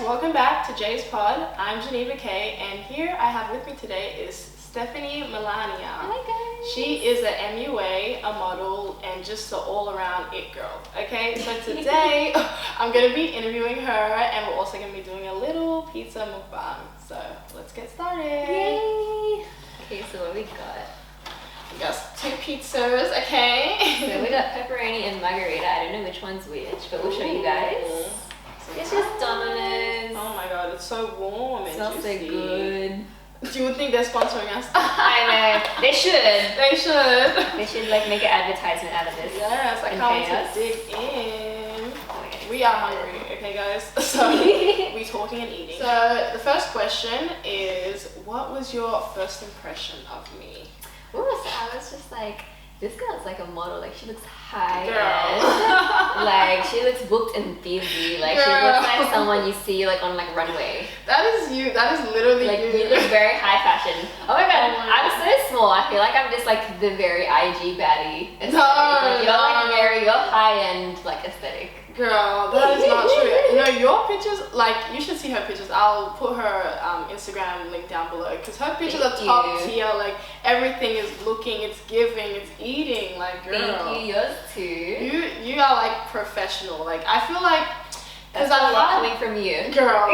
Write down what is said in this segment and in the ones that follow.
welcome back to Jay's Pod. I'm Geneva Kay, and here I have with me today is Stephanie Melania. Hi guys. She is an MUA, a model, and just an all-around it girl. Okay, so today I'm going to be interviewing her, and we're also going to be doing a little pizza mukbang. So let's get started. Yay! Okay, so what we got? We got 2 pizzas, okay? So we got pepperoni and margarita. I don't know which one's which, but we'll show you guys. It's just Domino's. Oh my god, it's so warm and smells so juicy. good. You would think they're sponsoring us. I know. They should. They should. They should like make an advertisement out of this. Yes, I and can't pay wait us. to dig in. Oh my goodness. We are hungry, okay guys? So we talking and eating. So the first question is, what was your first impression of me? Ooh, so I was just like, this girl's like a model. Like she looks high Girl. end. Like she looks booked and busy. Like she Girl. looks like someone you see like on like runway. That is you. That is literally Like you. you look very high fashion. Oh my god, Oh my I'm God. so small. I feel like I'm just like the very IG baddie. aesthetic. No, Like, you're like no. you're high end like aesthetic. Girl, that is not true. You know, your pictures, like, you should see her pictures. I'll put her Instagram link down below because her pictures Thank are top you. tier. Like, everything is looking, it's giving, it's eating. Like, girl. Thank you, yours too. You are like professional. Like, I feel like, That's because a lot I coming from you. girl.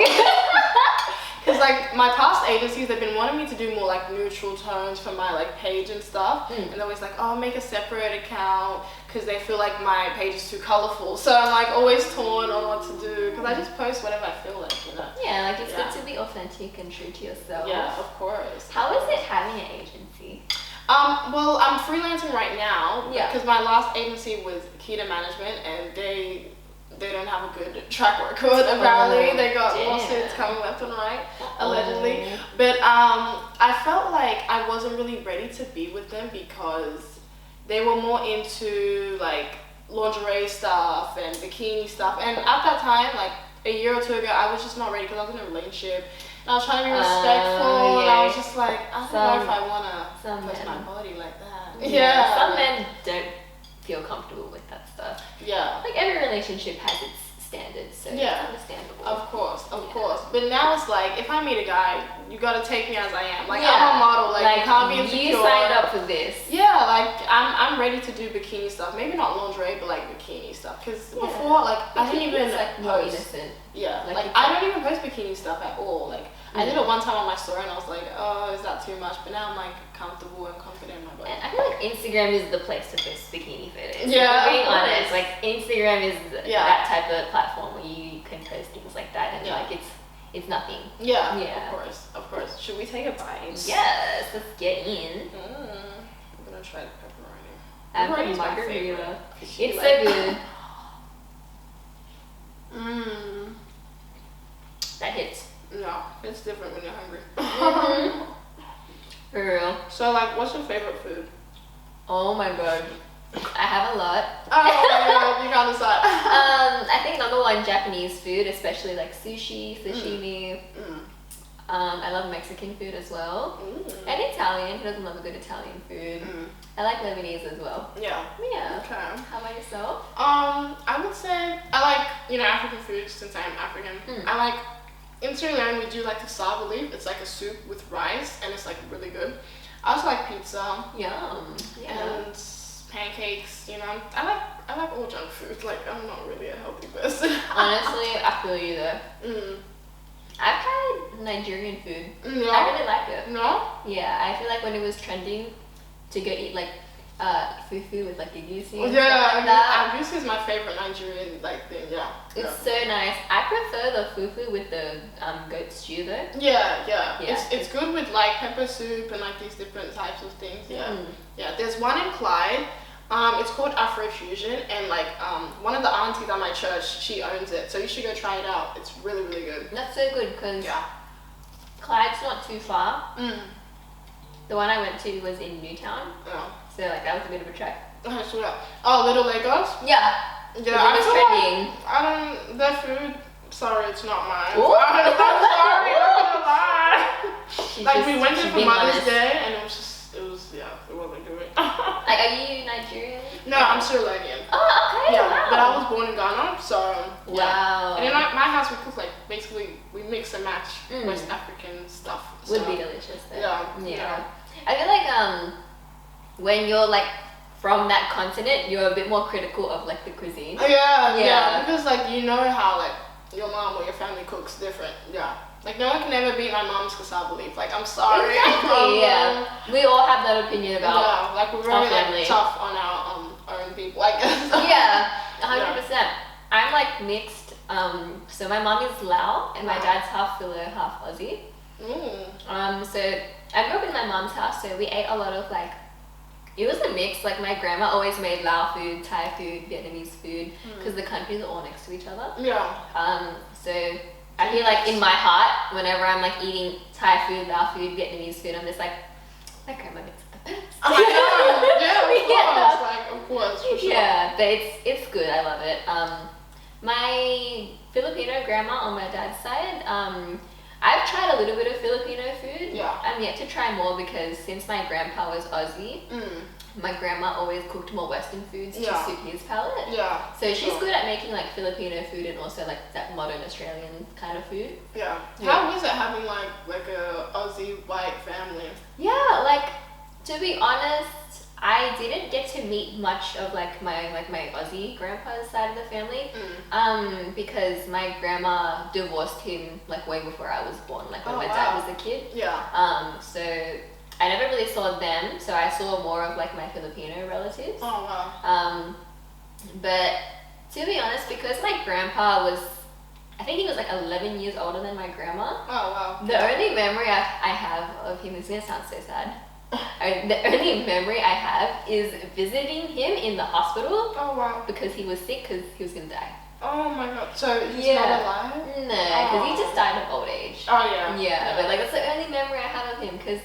Because like my past agencies, they've been wanting me to do more like neutral tones for my like page and stuff, and they're always like, oh, make a separate account because they feel like my page is too colorful. So I'm like always torn on what to do because I just post whatever I feel like, you know. Yeah, like it's Yeah. good to be authentic and true to yourself. Yeah, of course. How is it having an agency? Well, I'm freelancing right now Yeah. because my last agency was Kita Management, and they don't have a good track record. Apparently, they got damn. lawsuits coming left and right, allegedly. But I felt like I wasn't really ready to be with them because they were more into like lingerie stuff and bikini stuff. And at that time, like a year or 2 ago, I was just not ready because I was in a relationship. And I was trying to be respectful, and I was just like, I don't know if I wanna post my body like that. Yeah. Some men don't feel comfortable with that stuff. Yeah. Like every relationship has its standards, so Yeah. it's understandable. Of course. But now it's like, if I meet a guy, you gotta take me as I am. Like, Yeah. I'm a model, like you can't be insecure. You signed up for this. Yeah, like I'm ready to do bikini stuff. Maybe not lingerie, but like bikini stuff. Because Yeah. before, like I didn't Bikini even is, like more post. innocent. Yeah, Like, like it's I like- don't even post bikini stuff at all. Like I did it one time on my story, and I was like, oh, is that too much? But now I'm like comfortable and confident in my body. And I feel like Instagram is the place to post bikini photos. Yeah, Like, being of course. honest, like Instagram is Yeah. that type of platform where you can post things like that, and Yeah. like it's nothing. Yeah, Yeah. of course. Should we take a bite? Yes, let's get in. I'm gonna try the pepperoni. I'm Pepperoni's from my margarita. favorite. It's Like- so good. That hits. No, it's different when you're hungry. For real. So, like, what's your favorite food? Oh my god. I have a lot. Oh my god, you gotta decide. I think number one, Japanese food, especially like sushi, sashimi. I love Mexican food as well. And Italian. Who doesn't love a good Italian food? I like Lebanese as well. Yeah. Yeah. Okay. How about yourself? I would say I like, African food since I'm African. I like, in Sri Lanka we do like the saba leaf. It's like a soup with rice and it's like really good. I also like pizza Yum. Yeah. and pancakes, I like all junk food. Like, I'm not really a healthy person. Honestly, I feel you though. I've tried Nigerian food. No. I really like it. No? Yeah, I feel like when it was trending to go eat like fufu with like egusi and Yeah, stuff like that. this is my favorite Nigerian thing. Yeah. It's so nice. I prefer the fufu with the goat stew though. Yeah. Yeah. It's good with like pepper soup and like these different types of things. Yeah. Mm. Yeah. There's one in Clyde. It's called Afrofusion, and like one of the aunties at my church, she owns it. So you should go try it out. It's really, really good. That's so good because Yeah. Clyde's not too far. Mm. The one I went to was in Newtown, Yeah. so like that was a bit of a trek. Oh, Little Lagos. Yeah. Yeah. It was feel trending. like I don't. Their food. Sorry, it's not mine. Ooh. I'm sorry. I'm gonna lie. She's Like, just- we went there she's for being Mother's honest. Day, and it wasn't good. Like, are you Nigerian? No, I'm Sri Lankan. Oh, okay. Yeah, Wow. but I was born in Ghana, so yeah. Wow. And in my house, we cook like basically mix and match West African stuff. Would be delicious though. Yeah. I feel like when you're like from that continent, you're a bit more critical of like the cuisine. Yeah, because like you know how like your mom or your family cooks different. Yeah. Like no one can ever beat my mom's cassava leaf. Like I'm sorry. Exactly. We all have that opinion about. Yeah, like we're very like, tough on our own people, I guess. 100%. I'm like mixed. So my mom is Lao and my dad's half Filo, half Aussie. So I grew up in my mom's house, so we ate a lot of like. It was a mix. Like my grandma always made Lao food, Thai food, Vietnamese food, because the countries are all next to each other. Yeah. So I feel like in my heart, whenever I'm like eating Thai food, Lao food, Vietnamese food, I'm just like, my grandma makes the best. I know. Of course, for sure. Yeah, but it's good. I love it. My Filipino grandma on my dad's side, I've tried a little bit of Filipino food. Yeah. I'm yet to try more because since my grandpa was Aussie, my grandma always cooked more Western foods to suit his palate. Yeah. So she's good at making like Filipino food and also like that modern Australian kind of food. Yeah. How is it having like a Aussie white family? Yeah, like to be honest, I didn't get to meet much of like my Aussie grandpa's side of the family, because my grandma divorced him like way before I was born, like when my dad was a kid. Yeah. So I never really saw them, so I saw more of like my Filipino relatives. Oh wow. But to be honest, because my grandpa was, I think he was like 11 years older than my grandma. Oh wow. The only memory I have of him is gonna sound so sad. The only memory I have is visiting him in the hospital. Oh wow. Because he was sick, because he was gonna die. Oh my god. So he's not alive? No, because he just died of old age. Oh yeah. Yeah, but like that's the only memory I have of him, because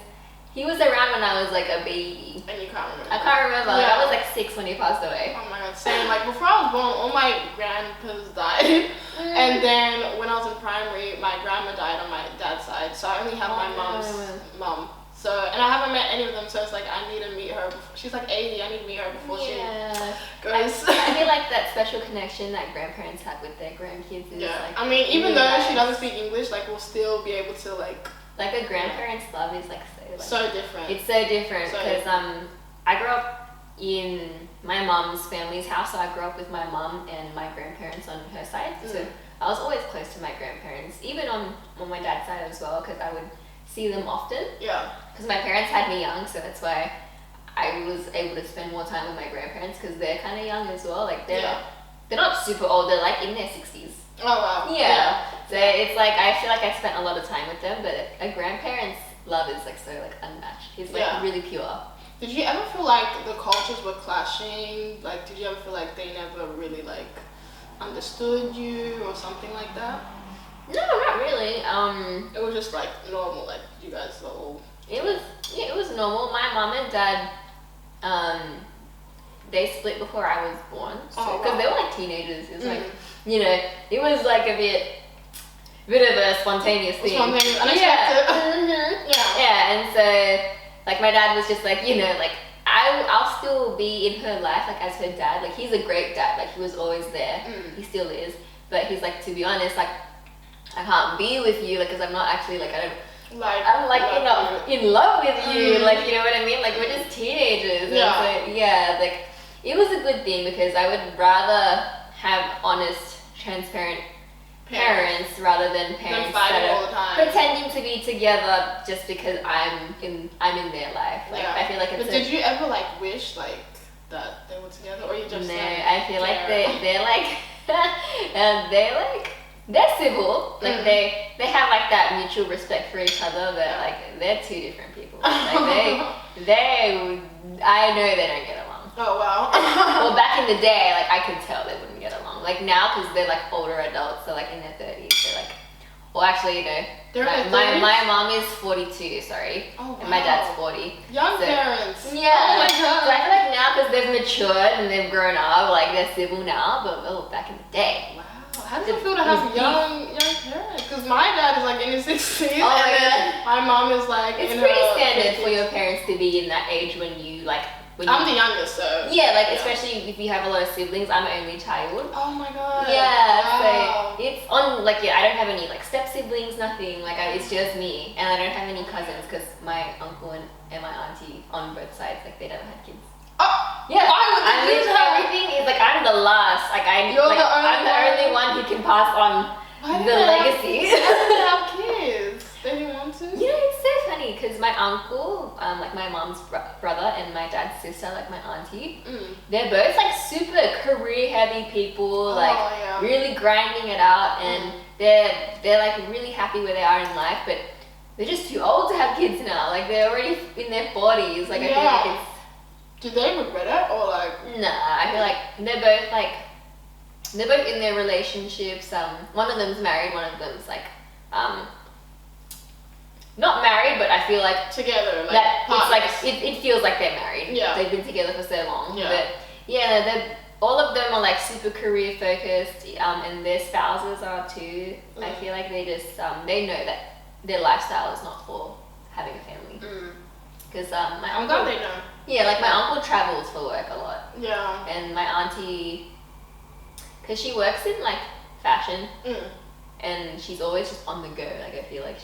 he was around when I was like a baby. And you can't remember? I can't remember. Like, I was like 6 when he passed away. Oh my god, same. Like before I was born, all my grandpas died. And then when I was in primary, my grandma died on my dad's side. So I only have my mom's mom. So, and I haven't met any of them, so it's like I need to meet her. She's like 80, I need to meet her before she goes. I feel like that special connection that grandparents have with their grandkids is like. I mean, even though she doesn't speak English, like we'll still be able to like. Like a grandparent's love is like so different. It's so different because I grew up in my mom's family's house, so I grew up with my mom and my grandparents on her side. So I was always close to my grandparents, even on my dad's side as well, because I would see them often. Yeah. Because my parents had me young, so that's why I was able to spend more time with my grandparents, because they're kind of young as well. Like they're not super old; they're like in their 60s. Oh wow. Yeah. So it's like I feel like I spent a lot of time with them, but a grandparent's love is like so like unmatched. It's like really pure. Did you ever feel like the cultures were clashing? Like, did you ever feel like they never really like understood you or something like that? No, not really. It was just like normal, like you guys were all. It was normal. My mom and dad, they split before I was born, so because they were like teenagers. It's like, you know, it was like a bit of a spontaneous thing. Spontaneous, unexpected. Yeah, and so like my dad was just like, you know, like I'll still be in her life like as her dad. Like he's a great dad. Like he was always there. He still is. But he's like, to be honest, like I can't be with you, like, because I'm not actually like I'm like in love with you. Like, you know what I mean? Like we're just teenagers. Yeah. And so, like it was a good thing, because I would rather have honest, transparent parents rather than parents that are pretending to be together just because I'm in their life. Like I feel like it's. But did you ever like wish like that they were together, or you just? No, I feel like they're like they're civil. Like they have like that mutual respect for each other, but like they're two different people. Like I know they don't get along. Oh wow. Well, back in the day, like I could tell they wouldn't get along. Like now, because they're like older adults, so like in their 30s, they're like. Well, actually, you know, my mom is 42. Sorry, and my dad's 40. Young parents. Yeah. Oh my god. So I feel like now, because they've matured and they've grown up, like they're civil now. But back in the day. Wow. How does it feel to have young parents? Because my dad is like in his 60s, oh and then my mom is like. It's pretty standard for your parents to be in that age when I'm the youngest, so. Yeah, like especially if you have a lot of siblings. I'm an only child. Oh my god. Yeah, wow. so it's on like I don't have any like step siblings, nothing. Like it's just me, and I don't have any cousins because my uncle and my auntie on both sides like they never had kids. Oh yeah. Why would I they do that? everything is like I'm the last. Like I'm the only one who can pass on the legacy. Why did they have kids? They didn't want to. You know, it's so funny because my uncle, like my mom's brother, and my dad's sister, like my auntie, they're both like super career-heavy people, like really grinding it out, and they're like really happy where they are in life, but they're just too old to have kids now. Like they're already in their 40s. Like I feel like it's. Do they regret it or like? Nah, I feel like they're both in their relationships. One of them's married, one of them's like not married, but I feel like together, like that partners. it's like it feels like they're married. Yeah, they've been together for so long. Yeah, but yeah, they're all of them are like super career focused, and their spouses are too. I feel like they just they know that their lifestyle is not for having a family. Because I'm glad they know. Yeah, like my uncle travels for work a lot. Yeah. And my auntie, because she works in like fashion, and she's always just on the go. Like I feel like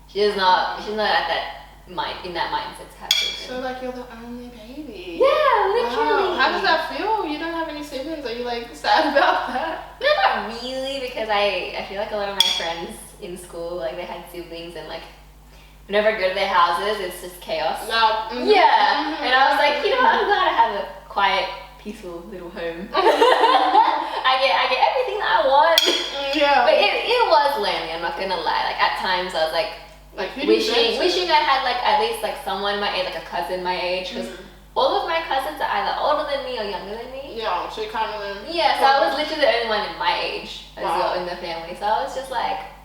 she's not at that in that mindset to have children. So like you're the only baby. Yeah, literally. Wow. How does that feel? You don't have any siblings. Are you like sad about that? No, not really, because I feel like a lot of my friends in school, like they had siblings, and like whenever I go to their houses, it's just chaos. No. Yeah. And I was like, you know, I'm glad I have a quiet, peaceful little home. I get everything that I want. Yeah. But it was lonely, I'm not gonna lie. Like at times I was like wishing I had like at least like someone my age, like a cousin my age, because all of my cousins are either older than me or younger than me. Yeah, so you kind of yeah, so I was literally the only one in my age as well in the family. So I was just like,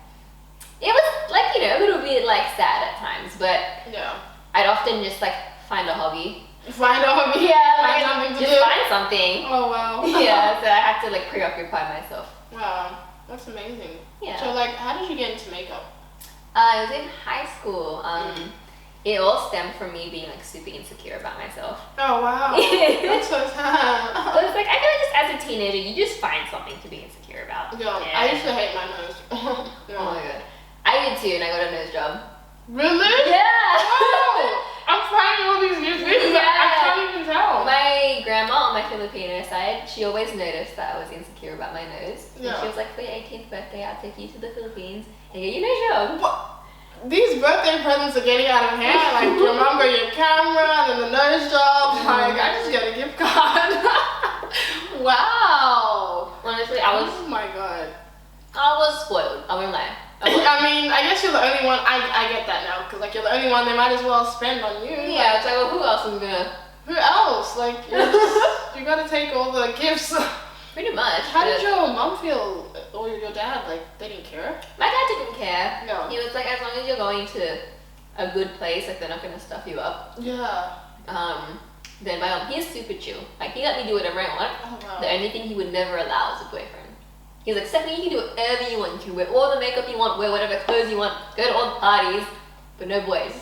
it was like, you know, a little bit like sad at times, but yeah, I'd often just like find a hobby. Find a hobby? Yeah, find like something to just do. find something. Oh wow. Yeah, so I had to like preoccupy myself. Wow, that's amazing. Yeah. So like, how did you get into makeup? I was in high school. It all stemmed from me being like super insecure about myself. Oh wow, that's so sad. I was like, I feel like just as a teenager, you just find something to be insecure about. Yeah, I used to hate my nose. Yeah. Oh my god. I did too, and I got a nose job. Really? Yeah! Wow! I'm finding all these new things that I can't even tell. My grandma on my Filipino side, she always noticed that I was insecure about my nose. Yeah. And she was like, for your 18th birthday, I'll take you to the Philippines and get your nose job. What? These birthday presents are getting out of hand. Like, remember your camera and then the nose job. Like, I just got a gift card. Wow. Honestly, Oh my god. I was spoiled. I won't lie. I mean, I guess you're the only one. I get that now, because like you're the only one. They might as well spend on you. Yeah, it's like, well, who else is gonna? Who else? Like, you gotta take all the gifts. Pretty much. How did your mom feel, or your dad? Like, they didn't care? My dad didn't care. No. He was like, as long as you're going to a good place, like they're not gonna stuff you up. Yeah. Then my mom, he's super chill. Like he let me do whatever I want. Oh wow. The only thing he would never allow is a boyfriend. He's like, Stephanie, you can do whatever you want. You can wear all the makeup you want, wear whatever clothes you want, go to all the parties, but no boys.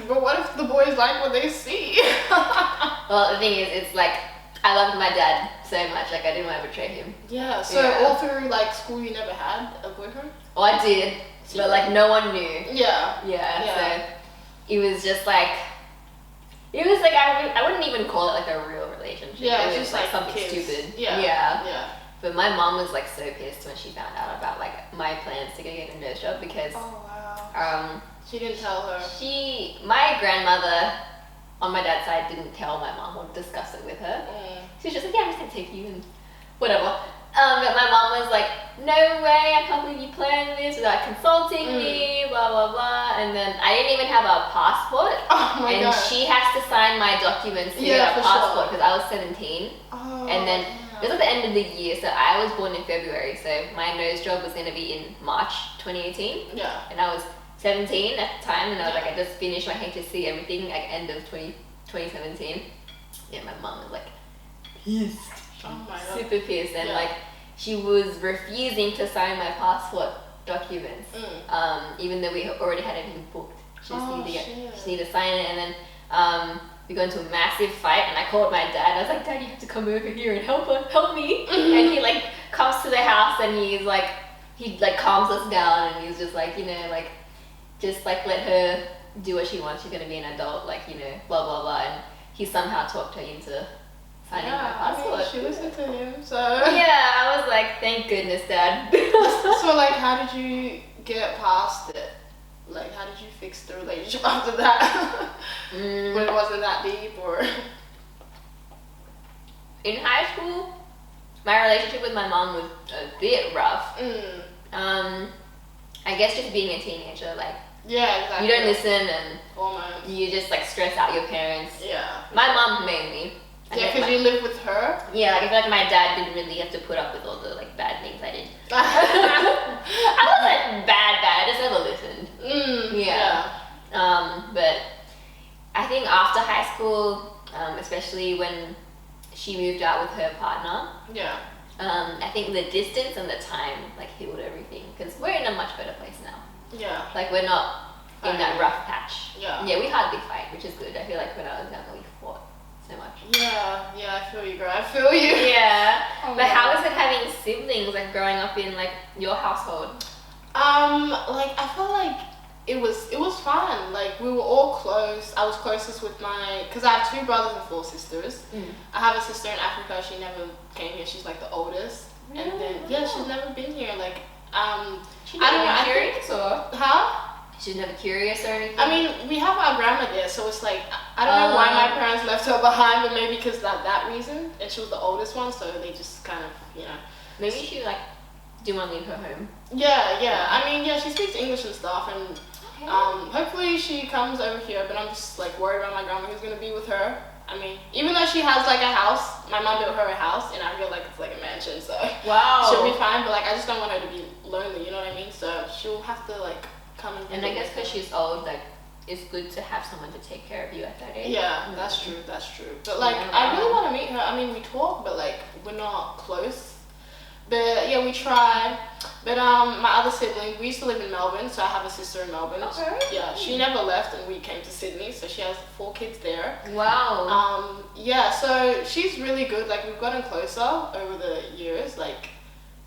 But what if the boys like what they see? Well, the thing is, it's like, I loved my dad so much, like I didn't want to betray him. Yeah, so all through like school you never had a boyfriend? Oh, I did, but like no one knew. Yeah. Yeah, so it was just like, I wouldn't even call it like a real relationship. Yeah, it was just like like something kids. stupid. Yeah. But my mom was like so pissed when she found out about like my plans to go get a nose job because Oh wow. She didn't tell her. My grandmother on my dad's side didn't tell my mom or discuss it with her. She was just like, yeah, I'm just gonna take you and whatever. But my mom was like, no way, I can't believe you planned this without consulting me, blah blah blah. And then I didn't even have a passport. Oh my and god. she has to sign my documents to get a passport because I was 17. Oh, and then it was at the end of the year, so I was born in February, so my nose job was going to be in March 2018. Yeah. And I was 17 at the time, and I was like, I just finished my HSC, everything, like end of 2017. Yeah, my mom was like pissed. Oh my god. Super pissed, and like she was refusing to sign my passport documents, even though we already had everything booked. She just needed to sign it, and then we got into a massive fight, and I called my dad. I was like, Dad, you have to come over here and help me. And he like comes to the house, and he like calms us down, and he's just like, you know, like just like let her do what she wants. She's gonna be an adult, like, you know, blah blah blah. And he somehow talked her into signing my passport. I mean, she listened to him, so yeah, I was like, thank goodness, Dad. So like, how did you get past it? Like, how did you fix the relationship after that? When it wasn't that deep, or? In high school, my relationship with my mom was a bit rough. I guess just being a teenager, like, yeah, exactly. you don't listen, and hormones. you just like stress out your parents. Yeah. My mom mainly. Yeah, because you live with her? Yeah, like I feel like my dad didn't really have to put up with all the like bad things I did. I wasn't bad, I just never listened. But I think after high school, especially when she moved out with her partner, I think the distance and the time like healed everything, because we're in a much better place now. Yeah. Like we're not in that rough patch. Yeah. Yeah, we hardly fight, which is good. I feel like when I was younger, we fought so much. Yeah, I feel you, girl. I feel you. Yeah. Oh, but how is it having siblings, like growing up in like your household? Like I felt like it was fun. Like we were all close. I was closest with because I have 2 brothers and 4 sisters. I have a sister in Africa. She never came here. She's like the oldest. And then she's never been here. Like She's never curious, or huh? She's never curious or anything. I mean, we have our grandma there, so it's like I don't know why my parents left her behind, but maybe because that reason. And she was the oldest one, so they just kind of, you know. Maybe she like didn't want to leave her home. Yeah. I mean, she speaks English and stuff, and hopefully she comes over here. But I'm just like worried about my grandma who's gonna be with her. I mean, even though she has like a house, my mom built her a house, and I feel like it's like a mansion, so she'll be fine. But like, I just don't want her to be lonely, you know what I mean? So she'll have to like come and I guess because she's old, like it's good to have someone to take care of you at that age. Yeah, that's true. But like, I really want to meet her. I mean, we talk, but like we're not close. But yeah, we tried. But my other sibling, we used to live in Melbourne, so I have a sister in Melbourne. Okay. Yeah, she never left, and we came to Sydney, so she has 4 kids there. Wow. Yeah, so she's really good. Like we've gotten closer over the years. Like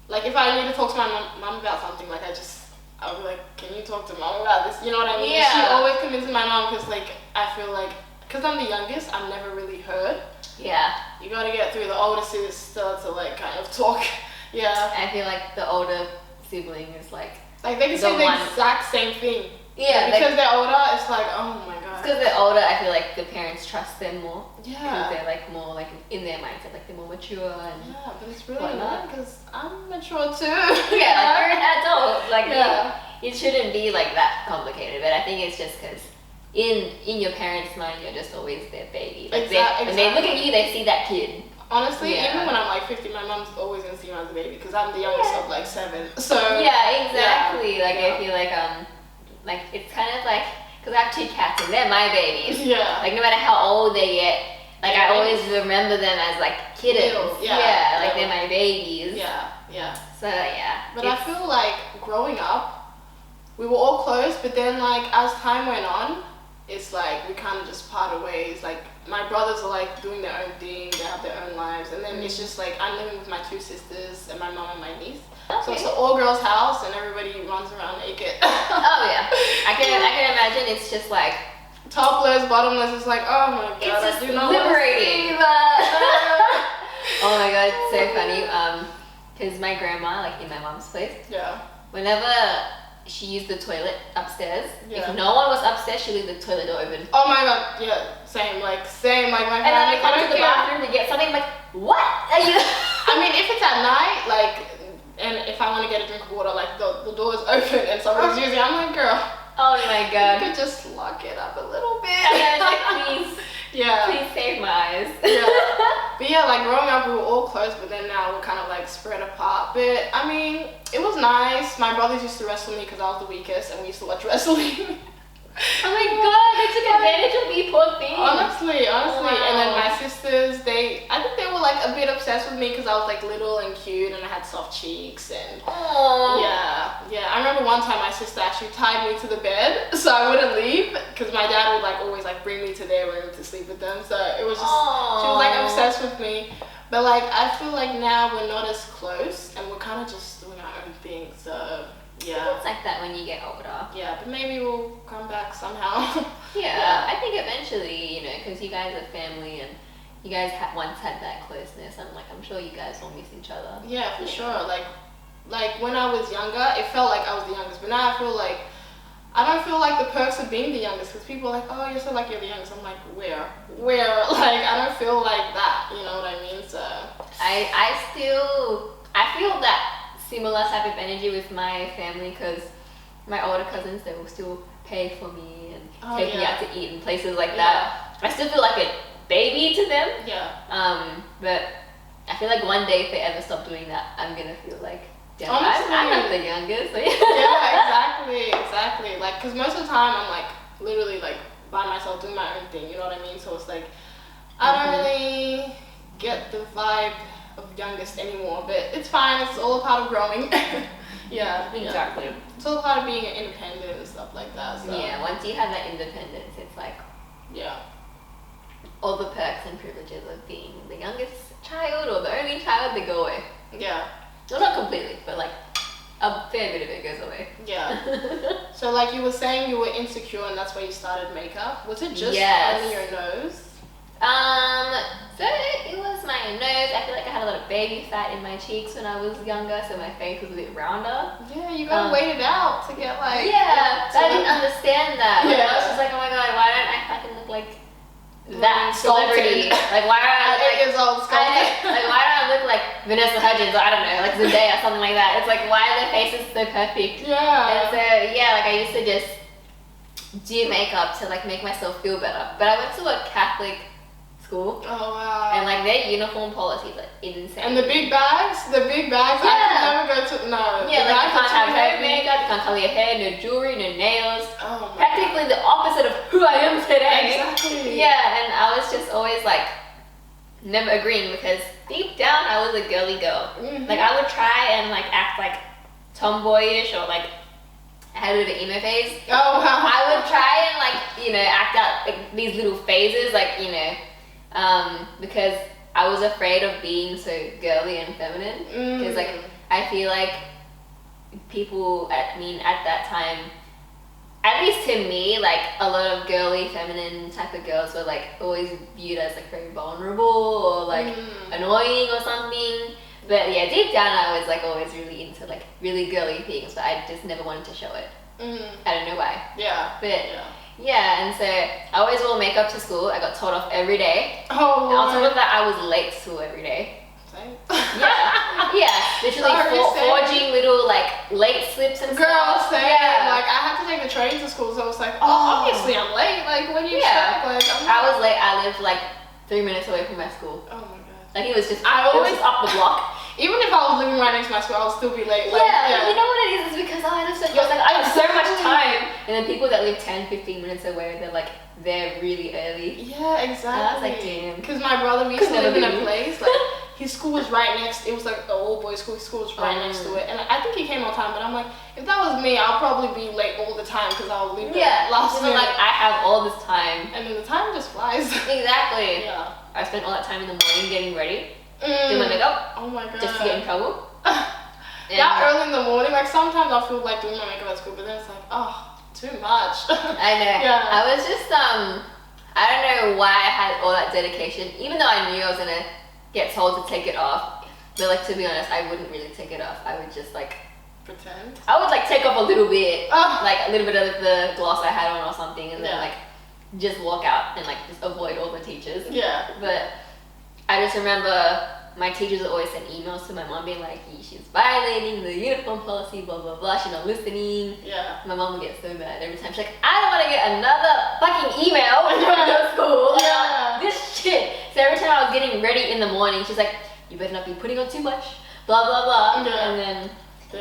if I need to talk to my mom about something, like I'll be like, can you talk to mom about this? You know what I mean? Yeah. She always convinces my mom, because like I feel like, because I'm the youngest, I'm never really heard. Yeah. You gotta get through the older sister to like kind of talk. Yeah. I feel like the older sibling is like they can say the exact same thing. Yeah. But because they're older, it's like, oh my god. Because they're older, I feel like the parents trust them more. Yeah. Because they're like more like in their mindset, like they're more mature and. Yeah, but it's really annoying because I'm mature too. Yeah, like you're an adult. Like it shouldn't be like that complicated. But I think it's just because in your parents' mind, you're just always their baby. Like exactly. When they look at you, they see that kid. Honestly, even when I'm like 50, my mom's always gonna see me as a baby because I'm the youngest of like 7. So yeah, exactly. I feel like it's kind of like, because I have 2 cats and they're my babies. Yeah. Like no matter how old they get, like I always remember them as like kittens. Yeah. Like they're my babies. Yeah. So yeah. But I feel like growing up, we were all close, but then like as time went on, it's like we kind of just parted ways. Like my brothers are like doing their own thing, they have their own lives, and then it's just like I'm living with my 2 sisters and my mom and my niece. Okay. So it's an all girls house and everybody runs around naked. Oh yeah, I can imagine. It's just like topless, bottomless. It's like, oh my god, it's just I do not liberating. want to see that. Oh my god, it's so funny. Because my grandma, like in my mom's place, whenever she used the toilet upstairs, if no one was upstairs, she leave the toilet door open. Oh my god, same, like my family. And then I come to the bathroom to get something, I'm like, what are you? I mean, if it's at night, like, and if I want to get a drink of water, like the door is open and someone's using it, I'm like, girl. Oh my god. You could just lock it up a little bit. And I was like, please. Please save my eyes. But like growing up, we were all close, but then now we're kind of like spread apart. But I mean, it was nice. My brothers used to wrestle me because I was the weakest, and we used to watch wrestling. Oh my god, they took advantage of me, poor thing. Honestly. And then my sisters, I think they were like a bit obsessed with me because I was like little and cute and I had soft cheeks and yeah. I remember remember one time my sister actually tied me to the bed so I wouldn't leave, because my dad would like always like bring me to their room to sleep with them. So it was just, she was like obsessed with me. But like I feel like now we're not as close and we're kind of just doing our own thing. So yeah. It's like that when you get older. Yeah, but maybe we'll come back somehow. Yeah, I think eventually, you know, because you guys are family and you guys once had that closeness. I'm sure you guys will miss each other. Yeah, for sure. Like when I was younger, it felt like I was the youngest, but now I feel like I don't feel like the perks of being the youngest, because people are like, oh, you're so like you're the youngest. I'm like, where? Like I don't feel like that. You know what I mean? So I feel that similar type of energy with my family, because my older cousins, they will still pay for me and take me out to eat in places like that. I still feel like a baby to them. Yeah. But I feel like one day if they ever stop doing that, I'm gonna feel like, damn, honestly, I'm not the youngest. So yeah, exactly. Like, cause most of the time I'm like literally like by myself doing my own thing. You know what I mean? So it's like I don't really get the vibe of youngest anymore. But it's fine. It's all a part of growing. Yeah, exactly. Yeah. It's all part of being independent and stuff like that. So. Yeah, once you have that independence, it's like all the perks and privileges of being the youngest child or the only child, they go away. Yeah. Well, not completely, but like a fair bit of it goes away. Yeah. So like you were saying you were insecure and that's why you started makeup. Was it just on your nose? So it was my nose. I feel like I had a lot of baby fat in my cheeks when I was younger, so my face was a bit rounder. Yeah, you gotta wait it out to get like... Yeah, I didn't understand that. Yeah. I was just like, oh my god, why don't I fucking look like that celebrity? Like, why don't I look like... 8 years old sculpted. Like, why don't I look like Vanessa Hudgens, or I don't know, like Zendaya or something like that? It's like, why are their faces so perfect? Yeah. And so, yeah, like I used to just do makeup to like make myself feel better. But I went to a Catholic school. Oh wow. And like their uniform policies are insane. And the big bags? Yeah. I could never go to, no. Yeah, like you can't have no makeup, you can't color your hair, no jewelry, no nails. Oh my Practically the opposite of who I am today. Exactly. Yeah, and I was just always like never agreeing, because deep down I was a girly girl. Mm-hmm. Like I would try and like act like tomboyish, or like I had a bit of an emo phase. Oh wow. I would try and like, you know, act out like these little phases, like, you know, because I was afraid of being so girly and feminine. Because like I feel like people, at that time, at least to me, like a lot of girly, feminine type of girls were like always viewed as like very vulnerable or like annoying or something. But yeah, deep down I was like always really into like really girly things, but I just never wanted to show it. I don't know why. Yeah. But yeah, and so I always wore makeup to school. I got told off every day. Oh, and on top of that, I was late to school every day. Same. Yeah, literally forging little like late slips and Girl, stuff. same. Yeah. Like I had to take the train to school, so I was like, obviously I'm late. Like when you check, like I was late. I lived like 3 minutes away from my school. Oh my god. Like it was just up the block. Even if I was living right next to my school, I would still be late. Like, you know what it is? It's because I live so close. Like I have so much time. And then people that live 10, 15 minutes away, they're like, they're really early. Yeah, exactly. And I was like, damn. Because my brother, we used to live in a place, like, his school was right next, it was like an old boys school, his school was right next to it. And I think he came on time, but I'm like, if that was me, I'll probably be late all the time because I'll leave last minute. Like, I have all this time. And then the time just flies. Exactly. Yeah. I spent all that time in the morning getting ready. Do my makeup. Oh my god. Just to get in trouble. That early in the morning, like sometimes I feel like doing my makeup at school, but then it's like, oh, too much. I know. Yeah. I was just I don't know why I had all that dedication, even though I knew I was gonna get told to take it off. But like, to be honest, I wouldn't really take it off. I would just like pretend. I would like take off a little bit, like a little bit of the gloss I had on or something, and then like just walk out and like just avoid all the teachers. Yeah. But I just remember my teachers would always send emails to my mom being like, she's violating the uniform policy, blah blah blah, she's not listening. Yeah. My mom would get so mad every time. She's like, I don't want to get another fucking email from school about this shit. So every time I was getting ready in the morning, she's like, you better not be putting on too much, blah blah blah. Yeah. And then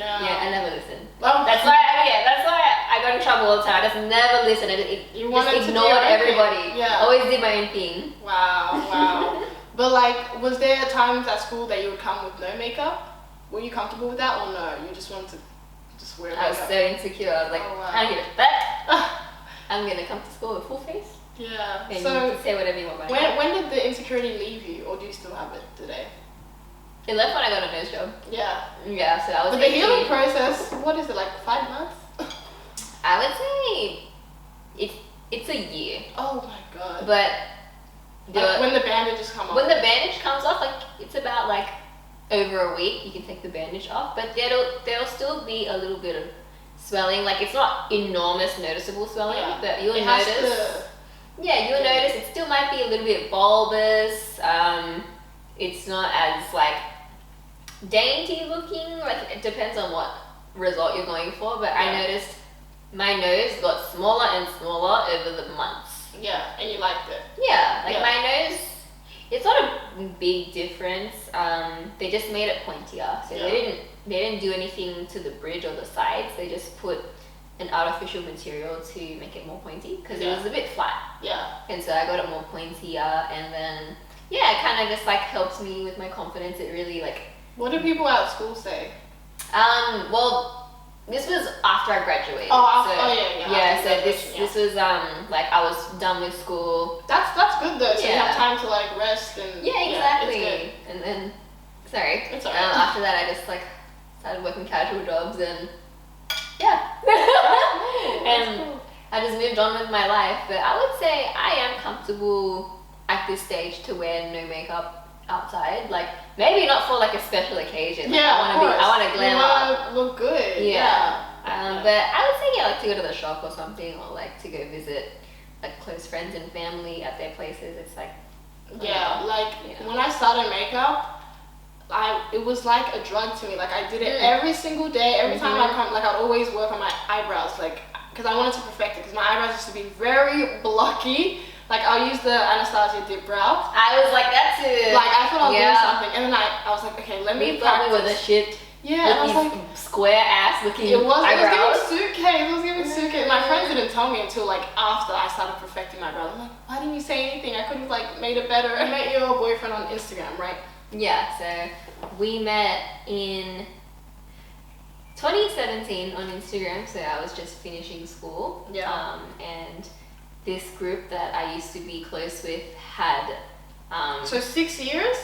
I never listened. Oh. That's why I got in trouble all the time. I just never listened. I just ignored everybody. Yeah. Always did my own thing. Wow. But like, was there times at school that you would come with no makeup? Were you comfortable with that, or no? You just wanted to wear I was makeup. so insecure. I was like, Oh, wow. I don't give a fuck. I'm gonna come to school with full face. Yeah. And you So can say whatever you want about it. when did the insecurity leave you, or do you still have it today? It left when I got a nose job. Yeah. Yeah, so I was But the 18. healing process, what is it, like 5 months? I would say it's a year. Oh my god. But Like when the bandages come off. when the bandage comes off, like it's about like over a week you can take the bandage off, but there'll still be a little bit of swelling. Like it's not enormous noticeable swelling, Yeah. but you'll It has notice. Yeah, you'll notice it still might be a little bit bulbous. It's not as like dainty looking. Like it depends on what result you're going for. But I noticed my nose got smaller and smaller over the months. Yeah, and you liked it. Yeah, like my nose, it's not a big difference. They just made it pointier. So they didn't do anything to the bridge or the sides. They just put an artificial material to make it more pointy because it was a bit flat. Yeah. And so I got it more pointier, and then it kind of just like helps me with my confidence. It really like. What do people at school say? Well, this was after I graduated. Yeah. So this was like I was done with school. That's good though. So you have time to like rest and. Yeah, exactly. It's good. And then, sorry. It's alright. After that, I just like started working casual jobs and and cool. I just moved on with my life. But I would say I am comfortable at this stage to wear no makeup outside. Like maybe not for like a special occasion. Like, I want to glam up. Look good. Yeah. But I would say like to go to the shop or something, or like to go visit like close friends and family at their places. It's like when I started makeup, it was like a drug to me. Like I did it every single day. Every time I come, like I'd always work on my eyebrows, like because I wanted to perfect it. Because my eyebrows used to be very blocky. Like I'll use the Anastasia dip brow. I was like that too. Like I thought I was doing something, and then I was like, okay, let me practice. With the shit. Yeah, and I was like, square ass looking eyebrows. It was giving suitcase. My friends didn't tell me until like after I started perfecting my brows. I'm like, why didn't you say anything? I could have like made it better. I met your boyfriend on Instagram, right? Yeah, so we met in 2017 on Instagram. So I was just finishing school. Yeah. And this group that I used to be close with had. So 6 years?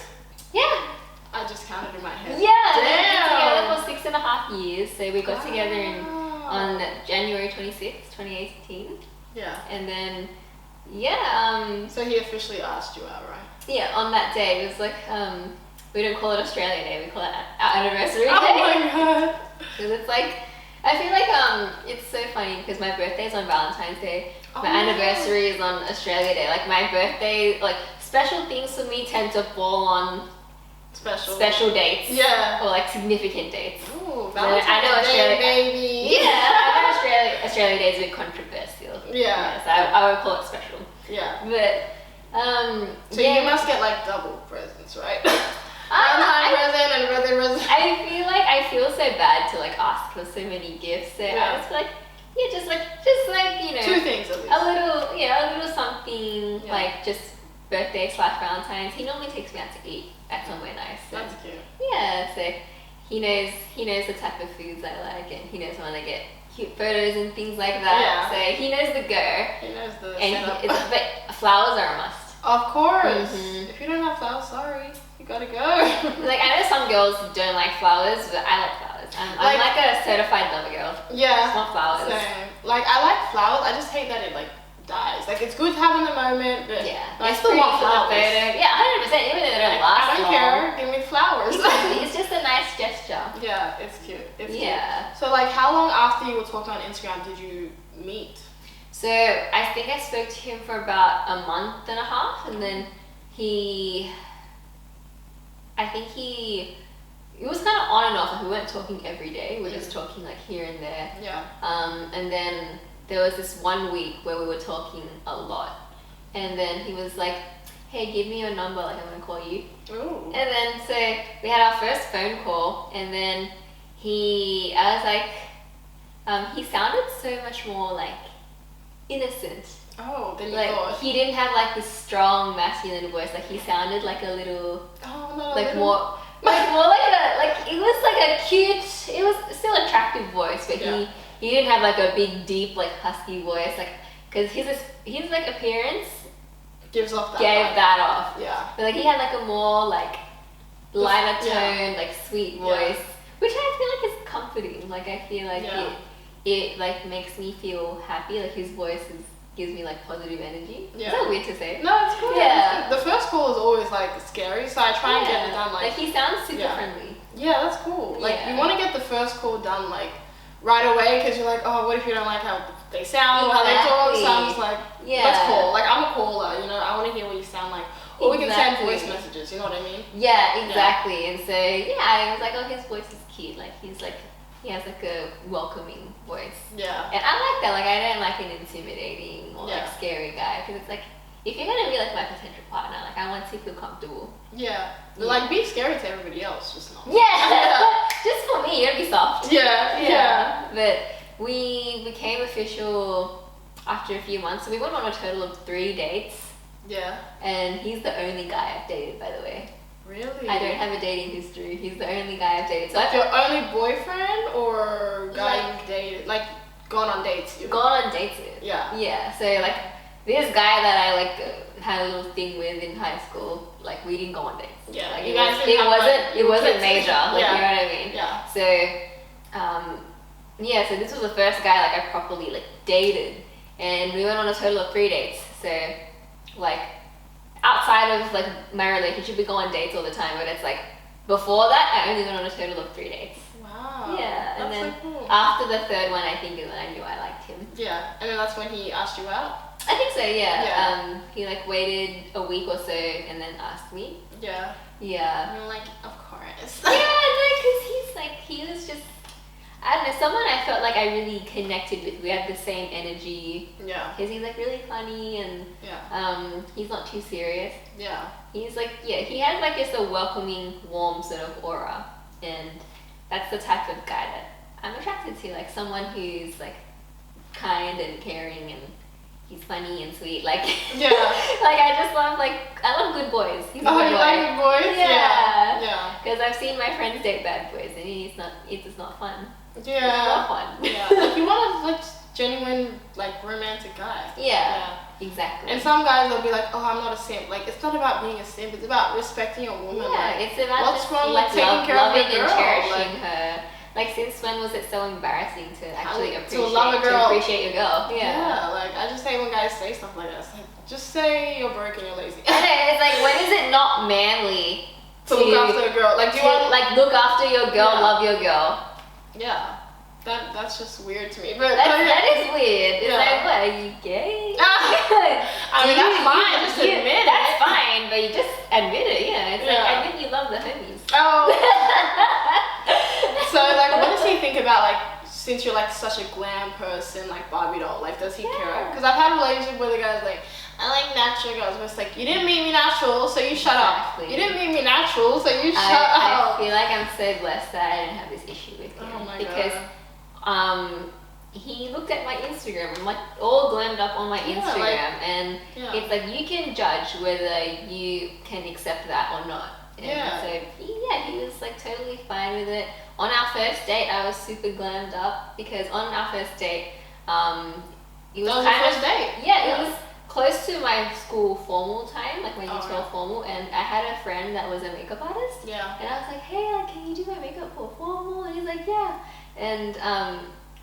Yeah. I just counted in my head. Yeah, damn. we were together for 6.5 years. So we got together on January 26th, 2018. Yeah. And then, so he officially asked you out, right? Yeah, on that day, it was like, we don't call it Australia Day, we call it our anniversary day. Oh my god. Because it's like, I feel like it's so funny because my birthday's on Valentine's Day. My anniversary is on Australia Day. Like my birthday, like special things for me tend to fall on special dates. Yeah. Or like significant dates. Ooh, Valentine's Day, baby. Yeah, I know Australia Day is a bit controversial. Yeah. So I would call it special. Yeah. But so you must get like double presents, right? Valentine's present and birthday present. I feel so bad to like ask for so many gifts. So I just feel like just like you know, 2 things at least. A little something like just birthday / Valentine's. He normally takes me out to eat at somewhere nice. So. That's cute. Yeah, so he knows the type of foods I like, and he knows when I get cute photos and things like that. So he knows the go. He knows the setup. But flowers are a must. Of course. If you don't have flowers, sorry, you gotta go. Like I know some girls don't like flowers, but I like flowers. I'm like a certified lover girl. Yeah. I want flowers. Same. Like I like flowers. I just hate that it like dies. Like it's good to have in the moment, but I still want flowers. Yeah, 100%. Even though they don't last I don't care. Give me flowers. It's just a nice gesture. Yeah, it's cute. It's cute. So like, how long after you were talking on Instagram did you meet? So I think I spoke to him for about a month and a half, and then it was kind of on and off. Like we weren't talking every day. We were just talking like here and there. Yeah. And then there was this one week where we were talking a lot, and then he was like, "Hey, give me your number. Like I'm gonna call you." Ooh. And then so we had our first phone call, and then I was like, he sounded so much more like innocent. Oh, than you like thought. he didn't have like this strong masculine voice. Like he sounded like a little, oh, no, like little. more Like more like it was like a cute, it was still attractive voice, but he didn't have like a big deep like husky voice, like because his like appearance gives off that gave vibe. That off. Yeah. But like he had like a more like lighter tone, like sweet voice, which I feel like is comforting. Like I feel like it like makes me feel happy. Like his voice gives me like positive energy. Yeah. Is that weird to say? No, it's cool. Yeah. The first call is always like scary, so I try and get it done like he sounds super friendly. Yeah, that's cool. Like you want to get the first call done like right away because you're like, oh, what if you don't like how they sound or how they talk? So I'm just like, let's call. Like I'm a caller, you know. I want to hear what you sound like. Or we can send voice messages. You know what I mean? Yeah, exactly. And so I was like, oh, his voice is cute. Like he has like a welcoming voice. Yeah. And I like that. Like I don't like an intimidating or like scary guy because it's like if you're gonna be like my potential partner, like I want to feel comfortable. Yeah. Like be scary to everybody else, just not. Yeah. Just for me, you'll be soft. Yeah. But we became official after a few months. So we went on a total of 3 dates. Yeah. And he's the only guy I've dated, by the way. Really? I don't have a dating history. He's the only guy I've dated. So like your only boyfriend or guy you've dated? Like gone on dates? Gone on dates with. Yeah. Yeah. So like this guy that I like had a little thing with in high school, like we didn't go on dates. Yeah. Like, it wasn't major. Like you know what I mean? Yeah. So so this was the first guy like I properly like dated, and we went on a total of 3 dates. So like outside of like my relationship, we go on dates all the time, but it's like before that I only went on a total of 3 dates. Wow. Yeah. And then so cool. after the third one, I think is when I knew I liked him. Yeah. And then that's when he asked you out? I think so, yeah. He like waited a week or so and then asked me. Yeah. Yeah. And I'm like, of course. Yeah, no, because he was just, I don't know, someone I felt like I really connected with. We had the same energy. Yeah. Because he's like really funny and he's not too serious. Yeah. He's like, he has like just a welcoming, warm sort of aura. And that's the type of guy that I'm attracted to. Like someone who's like kind and caring and he's funny and sweet. Like, like I just love I love good boys. He's a good boy. Like good boys? Yeah. Because I've seen my friends date bad boys and it's just not fun. Yeah. It's not fun. Yeah. Like you want a genuine romantic guy. Yeah. Exactly. And some guys will be like, oh, I'm not a simp. Like it's not about being a simp. It's about respecting a woman. Yeah. It's about what's wrong with taking care of a girl? And cherishing her. Like since when was it so embarrassing to actually appreciate your girl? Yeah. Like I just hate when guys say stuff like that. It's like, just say you're broke and you're lazy. It's like when is it not manly to look after a girl? Like do you want look after your girl, love your girl? Yeah. That's just weird to me. But that is weird. It's like, what, are you gay? I mean, that's fine. Just admit it. That's fine, but you just admit it. Yeah. It's like, I think you love the homies. Oh. So, what does he think about, since you're, such a glam person, Barbie doll? Does he care? Because I've had a relationship where the guy's like, I like natural girls. But it's like, you didn't meet me natural, so you shut up. You didn't meet me natural, so you shut up. I feel like I'm so blessed that I don't have this issue with him. Oh my because, God. He looked at my Instagram. I'm all glammed up on my Instagram, and it's like you can judge whether you can accept that or not. And so he was totally fine with it. On our first date, I was super glammed up because on our first date, it was first date. Yeah, it was close to my school formal time, my year 12 formal, and I had a friend that was a makeup artist. Yeah. And I was like, hey, can you do my makeup for formal? And he's like, yeah. And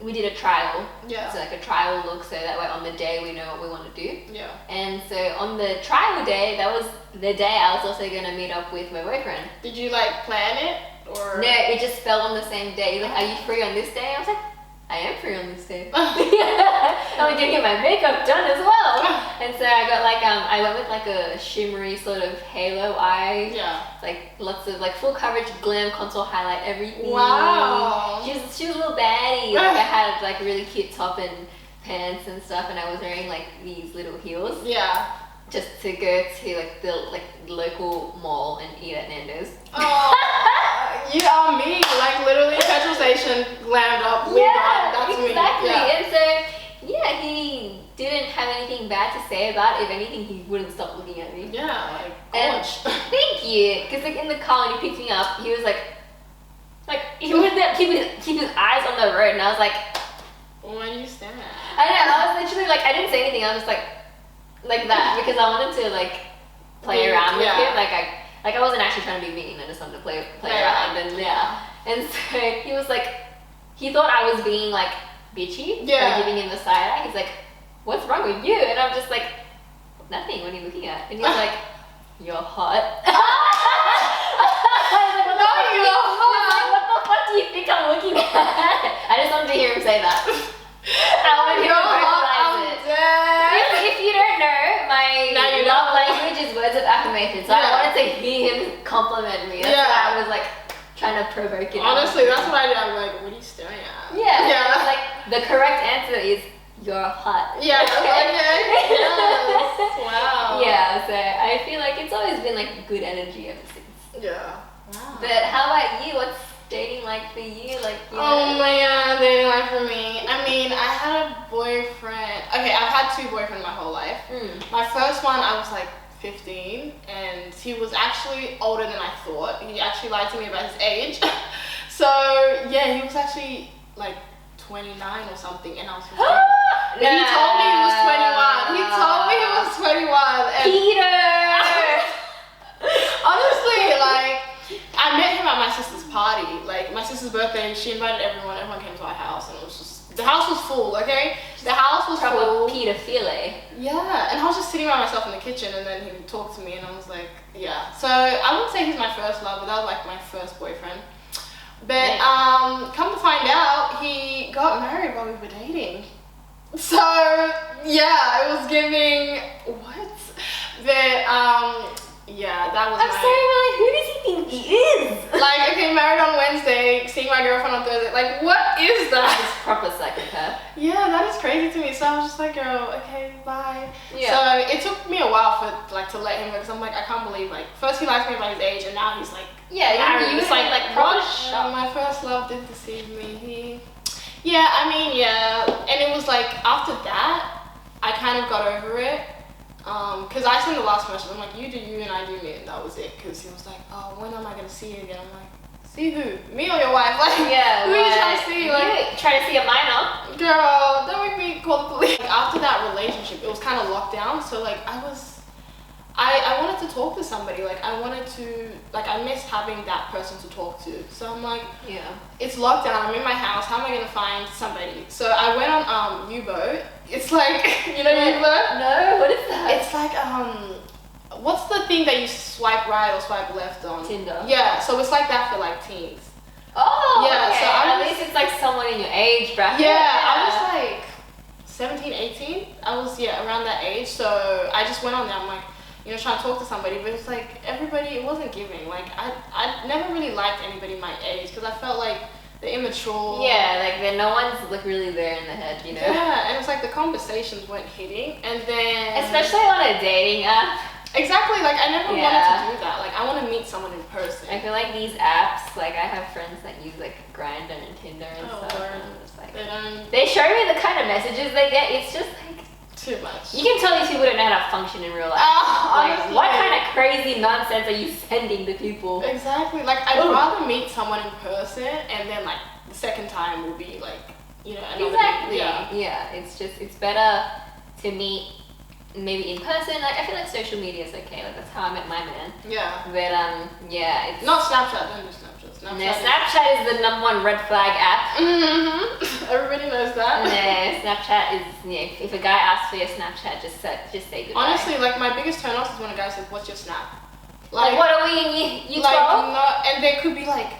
we did a trial. Yeah. So a trial look, so that way on the day we know what we want to do. Yeah. And so on the trial day, that was the day I was also gonna meet up with my boyfriend. Did you plan it or? No, it just fell on the same day. He's like, are you free on this day? I was like, I am free on this day. I'm gonna get my makeup done as well. And so I got I went with a shimmery sort of halo eye. Yeah. Lots of full coverage glam contour highlight everything. Wow. She was a little baddie. I had a really cute top and pants and stuff, and I was wearing these little heels. Yeah. Just to go to the local mall and eat at Nando's. Oh, you are me. Literally petrol station glammed up. Yeah, that's exactly. Me. Yeah. And so he didn't have anything anything bad to say about it. If anything, he wouldn't stop looking at me. Yeah, like, And gosh. thank you. Because like in the car when he picked me up, he was like he wouldn't keep his eyes on the road, and I was like, Why do you stand? I know. I was literally like, I didn't say anything. I was just like that because I wanted to like play around with him. Like I wasn't actually trying to be mean. I just wanted to play around, and And so he was like, he thought I was being like bitchy, like giving him the side eye. He's like, what's wrong with you? And I'm just like, nothing. What are you looking at? And he's like, you're hot. What do you think I'm looking at? I just wanted to hear him say that. I wanted him to vocalize it. If you don't know, my love language is words of affirmation. So I wanted to hear him compliment me. That's why I was like trying to provoke it. Honestly, that's what I did. I'm like, what are you staring at? Yeah. It's like the correct answer is you're hot. Yeah. Okay. Yes. Wow. Yeah. So I feel like it's always been like good energy ever since. Yeah. Wow. But how about you? What's dating like for you? Like, you oh my god, dating life for me. I mean, I had a boyfriend. Okay, I've had 2 boyfriends my whole life. My first one, I was like 15, and he was actually older than I thought. He actually lied to me about his age. So yeah, he was actually like 29 or something, and I was 15. He told me he was 21. He told me he was 21. And Peter! honestly, like, I met him at my sister's party. Like, my sister's birthday, she invited everyone. Everyone came to our house, and it was just, the house was full, okay? The house was full. Pedophile. Yeah, and I was just sitting by myself in the kitchen, and then he would talk to me, and I was like, yeah. So I wouldn't say he's my first love, but that was like my first boyfriend. But come to find out, he got married while we were dating. So yeah, it was giving what? But yeah, that was. I'm sorry, but like, who does he think he is? Like, okay, married on Wednesday, seeing my girlfriend on Thursday. Like, what is that? He's proper psychopath. Yeah, that is crazy to me. So I was just like, girl, okay, bye. Yeah. So it took me a while for like to let him go, because I'm like, I can't believe like first he lied to me about his age, and now he's like, yeah, you it's like proper shock. my first love did deceive me. Yeah, I mean, yeah, and it was like after that, I kind of got over it. Because I sent the last message, I'm like, you do you and I do me, and that was it. Because he was like, oh, when am I going to see you again? I'm like, see who? Me or your wife? Like, Yeah, who are you trying to see? Like, you try to see a minor? girl, don't make me call the police. Like, after that relationship, it was kind of locked down, so like I wanted to talk to somebody. Like, I wanted to, like, I missed having that person to talk to. So I'm like, Yeah. it's locked down, I'm in my house, how am I going to find somebody? So I went on U-Boat. It's like, you know U-Boat? No, what is that? It's like, what's the thing that you swipe right or swipe left on? Tinder. Yeah, so it's like that for like teens. Oh, Yeah, okay. so At least it's like someone in your age bracket. Yeah, I was like 17, 18. I was, around that age. So I just went on there. I'm like, trying to talk to somebody, but it's like everybody, it wasn't giving. Like, I never really liked anybody my age, because I felt like they're immature. Yeah, like no one's like really there in the head, you know? Yeah, and it's like the conversations weren't hitting, and then... Especially on a dating app. Exactly, like I never wanted to do that. Like, I want to meet someone in person. I feel like these apps, like I have friends that use like Grindr and Tinder and stuff. Word. And I'm just like, they show me the kind of messages they get. It's just like too much. You can tell these people don't know how to function in real life. Like, honestly, what kind of crazy nonsense are you sending to people? Exactly. Like, I'd rather meet someone in person, and then like the second time will be like, another Exactly. day. Yeah. It's better to meet maybe in person. Like, I feel like social media is okay. Like, that's how I met my man. Yeah. But it's not Snapchat. Don't do Snapchat. Snapchat is the #1 red flag app. Everybody knows that. No, Snapchat is, if a guy asks for your Snapchat, just say goodbye. Honestly, like, my biggest turn off is when a guy says, "What's your Snap?" Like, what are we in you 12? Like, and they could be like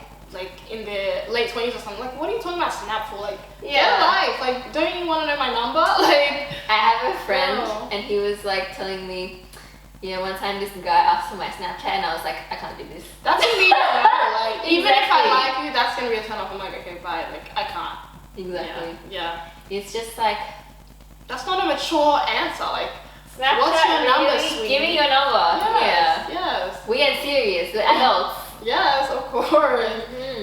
in their late 20s or something. Like, what are you talking about Snap for? Like, get a life. Like, don't you want to know my number? Like, I have a friend, and he was like telling me, one time this guy asked for my Snapchat, and I was like, I can't do this. That's immediate. Like, even if I like you, that's gonna be a turn off. I'm like, okay, bye. Like, I can't. Exactly. Yeah. It's just like, that's not a mature answer. Like, Snapchat, what's your number, sweetie? Give me your number. Yes. We are serious. We're adults. Yes, of course.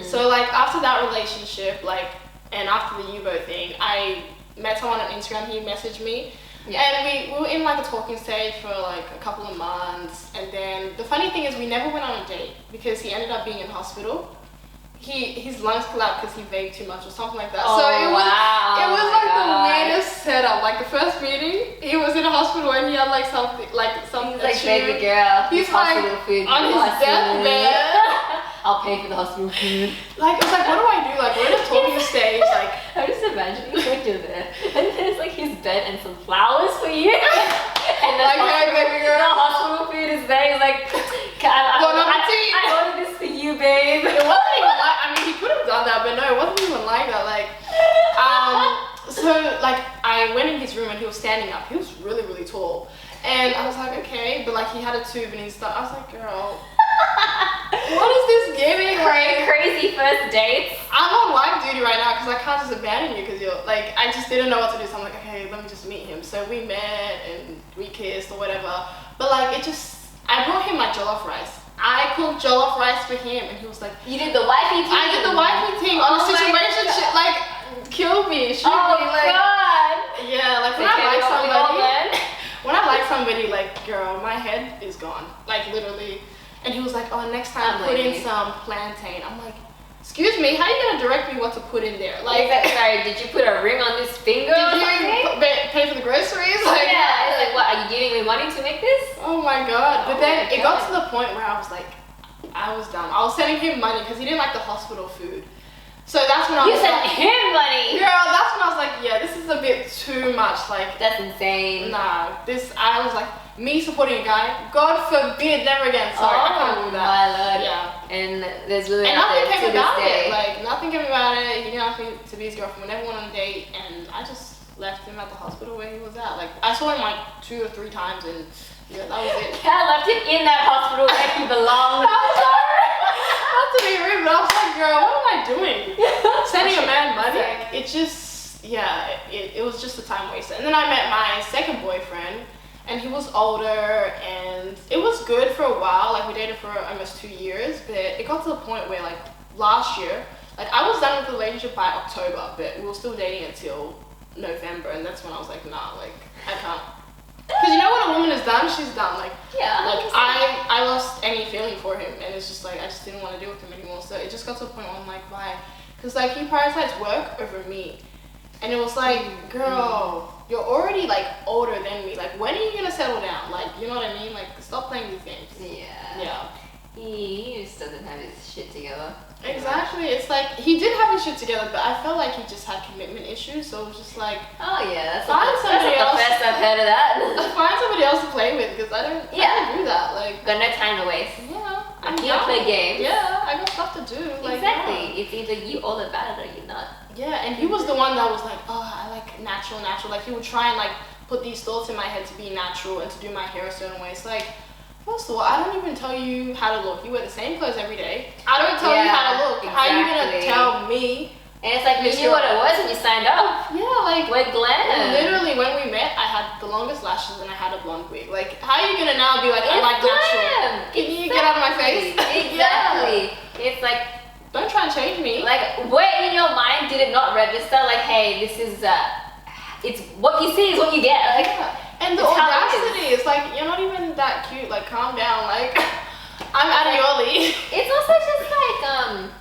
So like after that relationship, like, and after the U-Boat thing, I met someone on Instagram. He messaged me. And we were in like a talking stage for like a couple of months, and then the funny thing is we never went on a date because he ended up being in hospital. His lungs collapsed because he vaped too much or something like that. Oh, so it was like God. the weirdest setup. Like the first meeting, he was in a hospital and he had like something He's like, baby girl, he's hospital like food on his deathbed. I'll pay for the hospital food. Like it was like, what do I do? Like we're in a talking stage. Like I'm just imagining when you're there, and there's like his bed and some flowers for you, and the like, hey, baby girl, the hospital food is there. He's like, I ordered this for you, babe. It wasn't even like, I mean, he could have done that, but no, it wasn't even like that. Like, so like I went in his room and he was standing up. He was really, really tall, and I was like, okay, but like he had a tube and he's I was like, girl, what is this giving? Like Crazy first dates. I'm on live duty right now because I can't just abandon you because you're like, I just didn't know what to do. So I'm like, okay, let me just meet him. So we met and we kissed or whatever. But like I brought him my jollof rice. I cooked jollof rice for him and he was like, you did the wifey thing. I did the wifey thing on a situation shit, like kill me, shoot me, like God. Yeah, like when I like somebody, like girl, my head is gone, like literally. And he was like, oh, next time put in some plantain. I'm like, excuse me, how are you gonna direct me what to put in there? Like, sorry, did you put a ring on this finger? Did you pay for the groceries? Like, yeah, it's like, what, are you giving me money to make this? Oh my God. But then it got to the point where I was like, I was done. I was sending him money because he didn't like the hospital food. So that's when I was like, you sent him money? Girl, that's when I was like, yeah, this is a bit too much. Like, that's insane. Nah, I was like, me supporting a guy, God forbid, never again. Sorry, I can't do that. My Lord. Yeah. And there's really nothing came about it. Like, nothing came about it. He didn't ask me to be his girlfriend. We never went on a date, and I just left him at the hospital where he was at. Like, I saw him like 2 or 3 times, and yeah, that was it. I left him in that hospital where he belonged. I'm sorry. Not to be rude, but I was like, girl, what am I doing? Sending a man money? It just, yeah, it was just a time waster. And then I met my second boyfriend. And he was older, and it was good for a while. Like, we dated for almost 2 years, but it got to the point where, like, last year, like, I was done with the relationship by October, but we were still dating until November, and that's when I was like, nah, like, I can't. Because you know when a woman is done, she's done. Like, yeah, like I lost any feeling for him, and it's just like, I just didn't want to deal with him anymore. So it just got to a point where I'm like, why? Because, like, he prioritized work over me. And it was like, girl, you're already like older than me. Like, when are you gonna settle down? Like, you know what I mean? Like, stop playing these games. Yeah. Yeah. He just doesn't have his shit together. Exactly. It's like, he did have his shit together, but I felt like he just had commitment issues. So it was just like, oh yeah, that's find somebody else. That's the first I've heard of that. Find somebody else to play with, because I don't do that. Like, got no time to waste. Yeah. I can't play games. Yeah, I got stuff to do. Like, exactly. Yeah. It's either you all about it or you're not. Yeah, and he was the one that was like, oh, I like natural. Like, he would try and like put these thoughts in my head to be natural and to do my hair a certain way. It's like, first of all, I don't even tell you how to look. You wear the same clothes every day. I don't tell you how to look. Exactly. How are you gonna tell me? And it's like, you knew what it was when you signed up. Yeah, like, we're glam. Literally, when we met, I had the longest lashes and I had a blonde wig. Like, how are you gonna now be like, I like natural? Can you get out of my face? Exactly. Yeah. It's like, don't try and change me. Like, where in your mind did it not register? Like, hey, this is it's what you see is what you get. Like, and the audacity is like, you're not even that cute. Like, calm down. Like, I'm out of your league. It's also just like,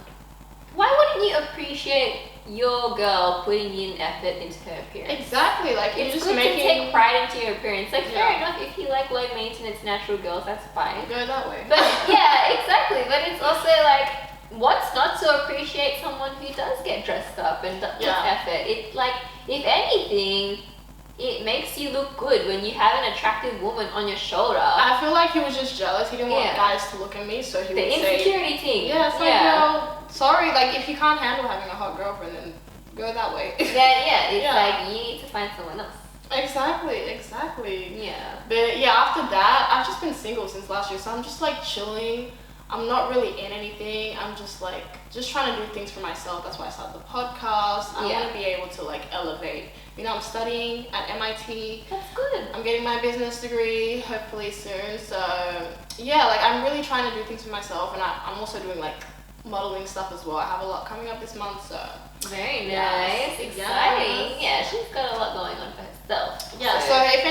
why wouldn't you appreciate your girl putting in effort into her appearance? Exactly. Like, it's just good to take pride into your appearance. Like, fair enough, if you like low maintenance natural girls, that's fine. Go that way. But yeah, exactly. But it's also like, what's not to appreciate someone who does get dressed up and puts effort? It, like, if anything, it makes you look good when you have an attractive woman on your shoulder. I feel like he was just jealous. He didn't want guys to look at me, so he would say... The insecurity thing. Yeah, it's like, girl, sorry, like, if you can't handle having a hot girlfriend, then go that way. It's like, you need to find someone else. Exactly. Yeah. But yeah, after that, I've just been single since last year, so I'm just like chilling. I'm not really in anything. I'm just like, just trying to do things for myself. That's why I started the podcast. I want to be able to like elevate. You know, I'm studying at MIT. That's good. I'm getting my business degree hopefully soon. So yeah, like I'm really trying to do things for myself, and I'm also doing like modeling stuff as well. I have a lot coming up this month, so. Very nice. Exciting. Yeah, she's got a lot going on for herself. Yeah, so if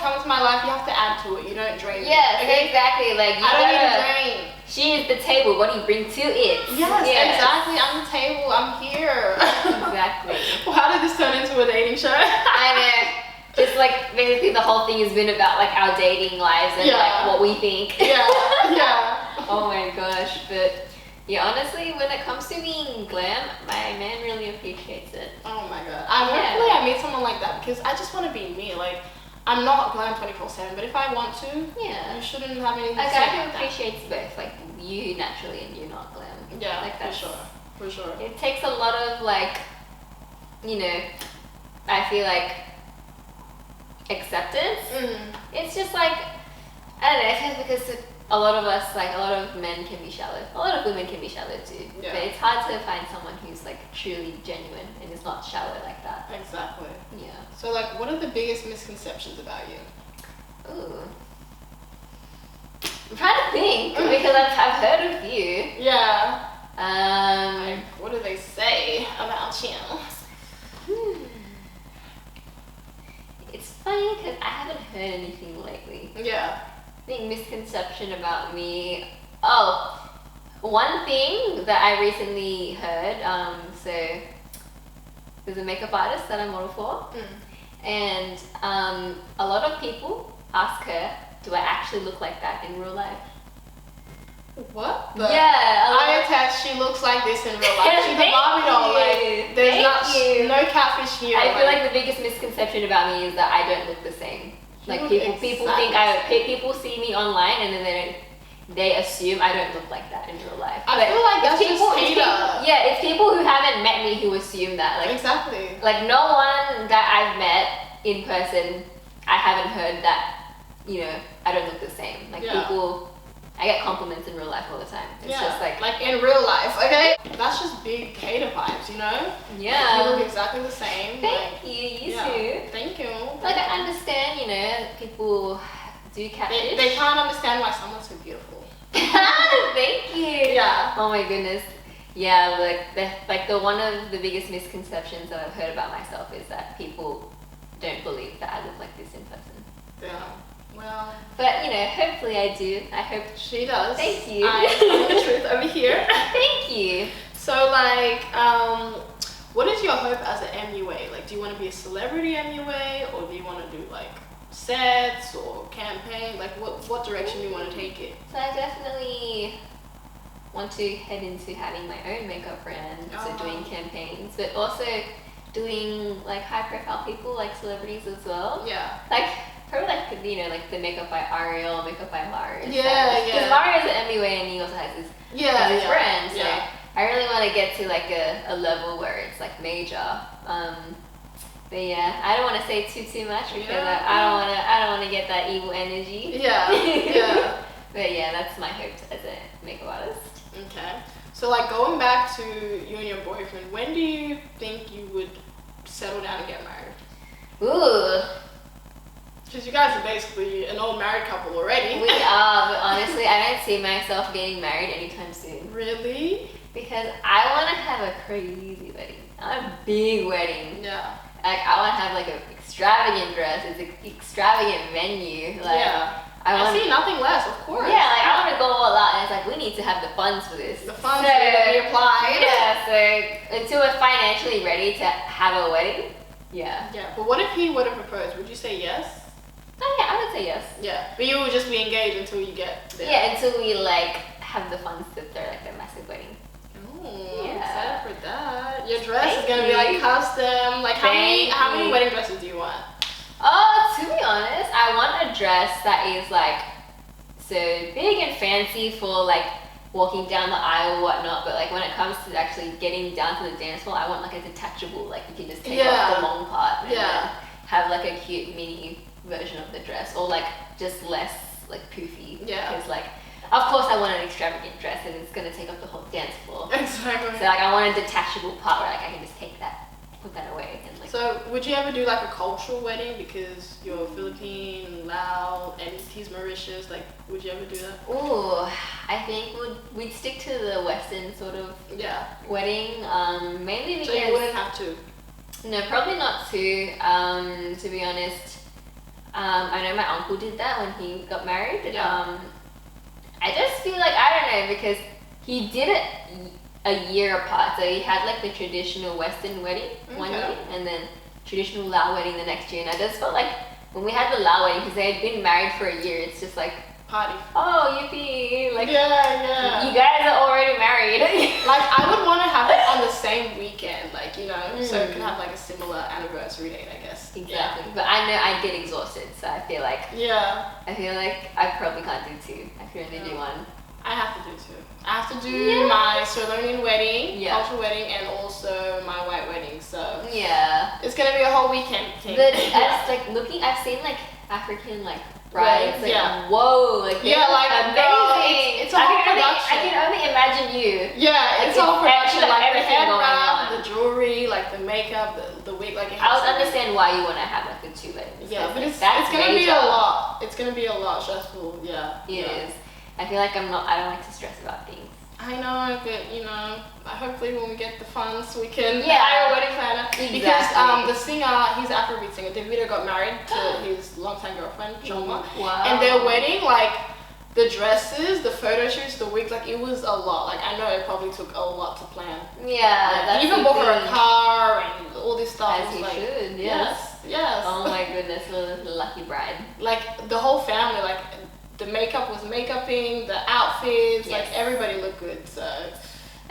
come into my life, you have to add to it. You don't drain. Yes, okay? exactly. Like you I don't need to gotta, drain. she is the table. What do you bring to it? Yes, exactly. I'm the table. I'm here. Exactly. Well, how did this turn into a dating show? I know. Just like basically the whole thing has been about like our dating lives and like what we think. Yeah, yeah. Oh my gosh, but yeah, honestly, when it comes to being glam, my man really appreciates it. Oh my god. Hopefully I meet someone like that because I just want to be me. Like, I'm not glam 24/7, but if I want to, you shouldn't have anything to Like, say I about can that. appreciate both, like you naturally and you not glam. Yeah, like that's, for sure. It takes a lot of like, you know, I feel like acceptance. It's just like, I don't know, I feel because a lot of us, like a lot of men can be shallow, a lot of women can be shallow too, but it's hard to find someone who's like truly genuine and is not shallow like that. Exactly. Yeah. So like, what are the biggest misconceptions about you? Ooh. I'm trying to think because I've heard a few. Yeah. Like, what do they say about you? It's funny because I haven't heard anything lately. Yeah. I think misconception about me. Oh, one thing that I recently heard. So there's a makeup artist that I model for, and a lot of people ask her, "Do I actually look like that in real life?" What? Yeah. I attest she looks like this in real life. She's a Barbie doll. Like, there's no catfish here. I feel like the biggest misconception about me is that I don't look the same. Like people think people see me online and then they assume I don't look like that in real life. I feel like that's just hater. Yeah, it's people who haven't met me who assume that. Like exactly. Like no one that I've met in person, I haven't heard that, you know, I don't look the same. Like people, I get compliments in real life all the time. It's just like in real life, okay? That's just big hater vibes, you know? Yeah. You look exactly the same. Thank you, you too. Thank you. Like I understand, you know, people do catfish. They can't understand why someone's so beautiful. Thank you. Yeah. Oh my goodness. Yeah, like the one of the biggest misconceptions that I've heard about myself is that people don't believe that I look like this in person. Yeah. Well, but you know, hopefully I do. I hope she does. Thank you. I am the truth over here. Thank you. So like, what is your hope as an MUA? Like, do you want to be a celebrity MUA, or do you want to do like sets or campaign? Like, what direction do you want to take it? So I definitely want to head into having my own makeup brand, so doing campaigns, but also doing like high profile people, like celebrities as well. Yeah. Like probably like, you know, like the makeup by Ariel, makeup by Mario. Yeah, Because Mario's an MUA and he also has his brand. So I really want to get to like a level where it's like major. But yeah, I don't want to say too much because I don't want to get that evil energy. Yeah. But yeah, that's my hope as a makeup artist. Okay. So like going back to you and your boyfriend, when do you think you would settle down and get married? Ooh. Because you guys are basically an old married couple already. We are, but honestly, I don't see myself getting married anytime soon. Really? Because I want to have a crazy wedding. I want a big wedding. Yeah. Like, I want to have like an extravagant dress. It's an extravagant venue. Like, I see nothing less, of course. Yeah, like I want to go all out, and it's like we need to have the funds for this. The funds need to be applied. Yeah, so until we're financially ready to have a wedding, yeah. But what if he would have proposed? Would you say yes? Oh yeah, I would say yes. Yeah, but you would just be engaged until you get there. Yeah, until we like have the funds to throw like the massive wedding. Oh, I'm excited for that. Your dress is gonna be like custom. Like how many wedding dresses do you want? Oh, to be honest, I want a dress that is like so big and fancy for like walking down the aisle or whatnot, but like when it comes to actually getting down to the dance floor, I want like a detachable, like you can just take off the long part and then have like a cute mini version of the dress, or like just less like poofy. Because like of course I want an extravagant dress and it's gonna take up the whole dance floor. Exactly. So like I want a detachable part where like I can just take that, put that away and like. So would you ever do like a cultural wedding because you're Philippine, Lao, and he's Mauritius? Like, would you ever do that? Ooh, I think we'd stick to the Western sort of wedding, mainly because. So you wouldn't have to. No, probably not to. To be honest, I know my uncle did that when he got married. Yeah. I just feel like, I don't know, because he did it a year apart. So he had like the traditional Western wedding one year, and then traditional Lao wedding the next year. And I just felt like when we had the Lao wedding, because they had been married for a year, it's just like, party. oh, yippee! Like, yeah. you guys are already married. Like, I would want to have it on the same weekend, like, you know, so it can have like a similar anniversary date, I guess. Exactly. Yeah. But I know I'd get exhausted, so I feel like I probably can't do two. I could only do one. I have to do two. I have to do my Sri Lankan wedding, cultural wedding, and also my white wedding. So it's gonna be a whole weekend thing. But I was like looking, I've seen like African like brides, like whoa, like like amazing. It's a whole production. I can only imagine you. Yeah, it's a whole production. Like the everything hair going wrap, on. the jewelry, like the makeup, the wig. Like I would understand why you want to have like the two weddings. Yeah, but it's that's gonna be major. a lot. It's gonna be a lot stressful. Yeah, it is. I feel like I don't like to stress about things. I know, but you know, hopefully when we get the funds, we can hire a wedding planner. Exactly. Because the singer, he's an Afrobeat singer. Davido got married to his longtime girlfriend, Joma. Wow. And their wedding, like the dresses, the photo shoots, the wigs, like it was a lot. Like I know it probably took a lot to plan. Yeah, that's he even bought her a car and all this stuff. As he should. Yes. Oh my goodness, the lucky bride. Like the whole family, like. The makeup was makeuping, the outfits, like everybody looked good. So,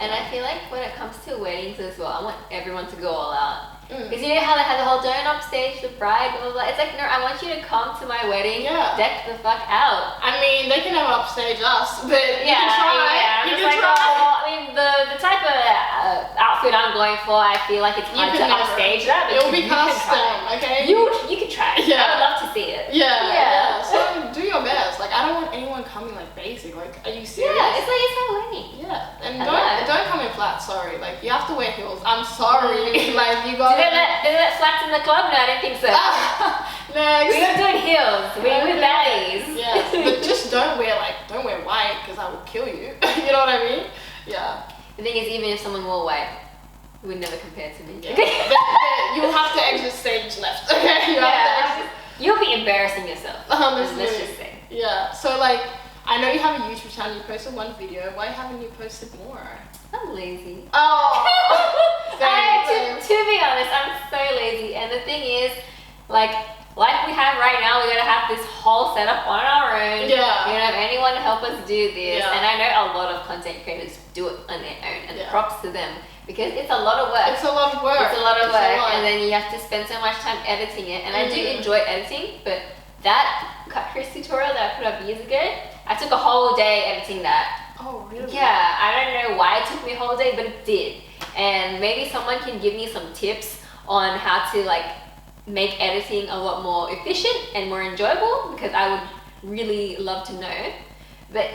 and I feel like when it comes to weddings as well, I want everyone to go all out. Because you know how they have the whole don't upstage the bride, blah, blah, blah. It's like, no, I want you to come to my wedding, deck the fuck out. I mean, they can never upstage us, but you can try. Yeah, you can try. I mean, the type of outfit I'm going for, I feel like it's hard to upstage that. It will be custom, okay? You can try. Yeah. I would love to see it. Yeah. So do your best. Like, I don't want anyone coming like basic. Like, are you serious? Yeah, it's like it's my wedding. Yeah, and don't come in flat. Sorry, like you have to wear heels. I'm sorry. Like you got. Do they let flats in the club? No, I don't think so. Next. We're not doing heels. We're baddies. Yeah, but just don't wear white because I will kill you. You know what I mean? Yeah. The thing is, even if someone wore white, it would never compare to me. Yeah. but you'll have to exit stage left. Okay. You'll be embarrassing yourself. Let's just say. Yeah. So like, I know you have a YouTube channel. You posted one video. Why haven't you posted more? I'm lazy. Oh. To be honest, I'm so lazy. And the thing is, like we have right now, we gotta have this whole setup on our own. Yeah. We don't have anyone to help us do this. Yeah. And I know a lot of content creators do it on their own, and props to them. Because it's a lot of work. It's a lot of work. And then you have to spend so much time editing it. And I do enjoy editing, but that cut crease tutorial that I put up years ago, I took a whole day editing that. Oh, really? Yeah, I don't know why it took me a whole day, but it did. And maybe someone can give me some tips on how to like make editing a lot more efficient and more enjoyable, because I would really love to know. But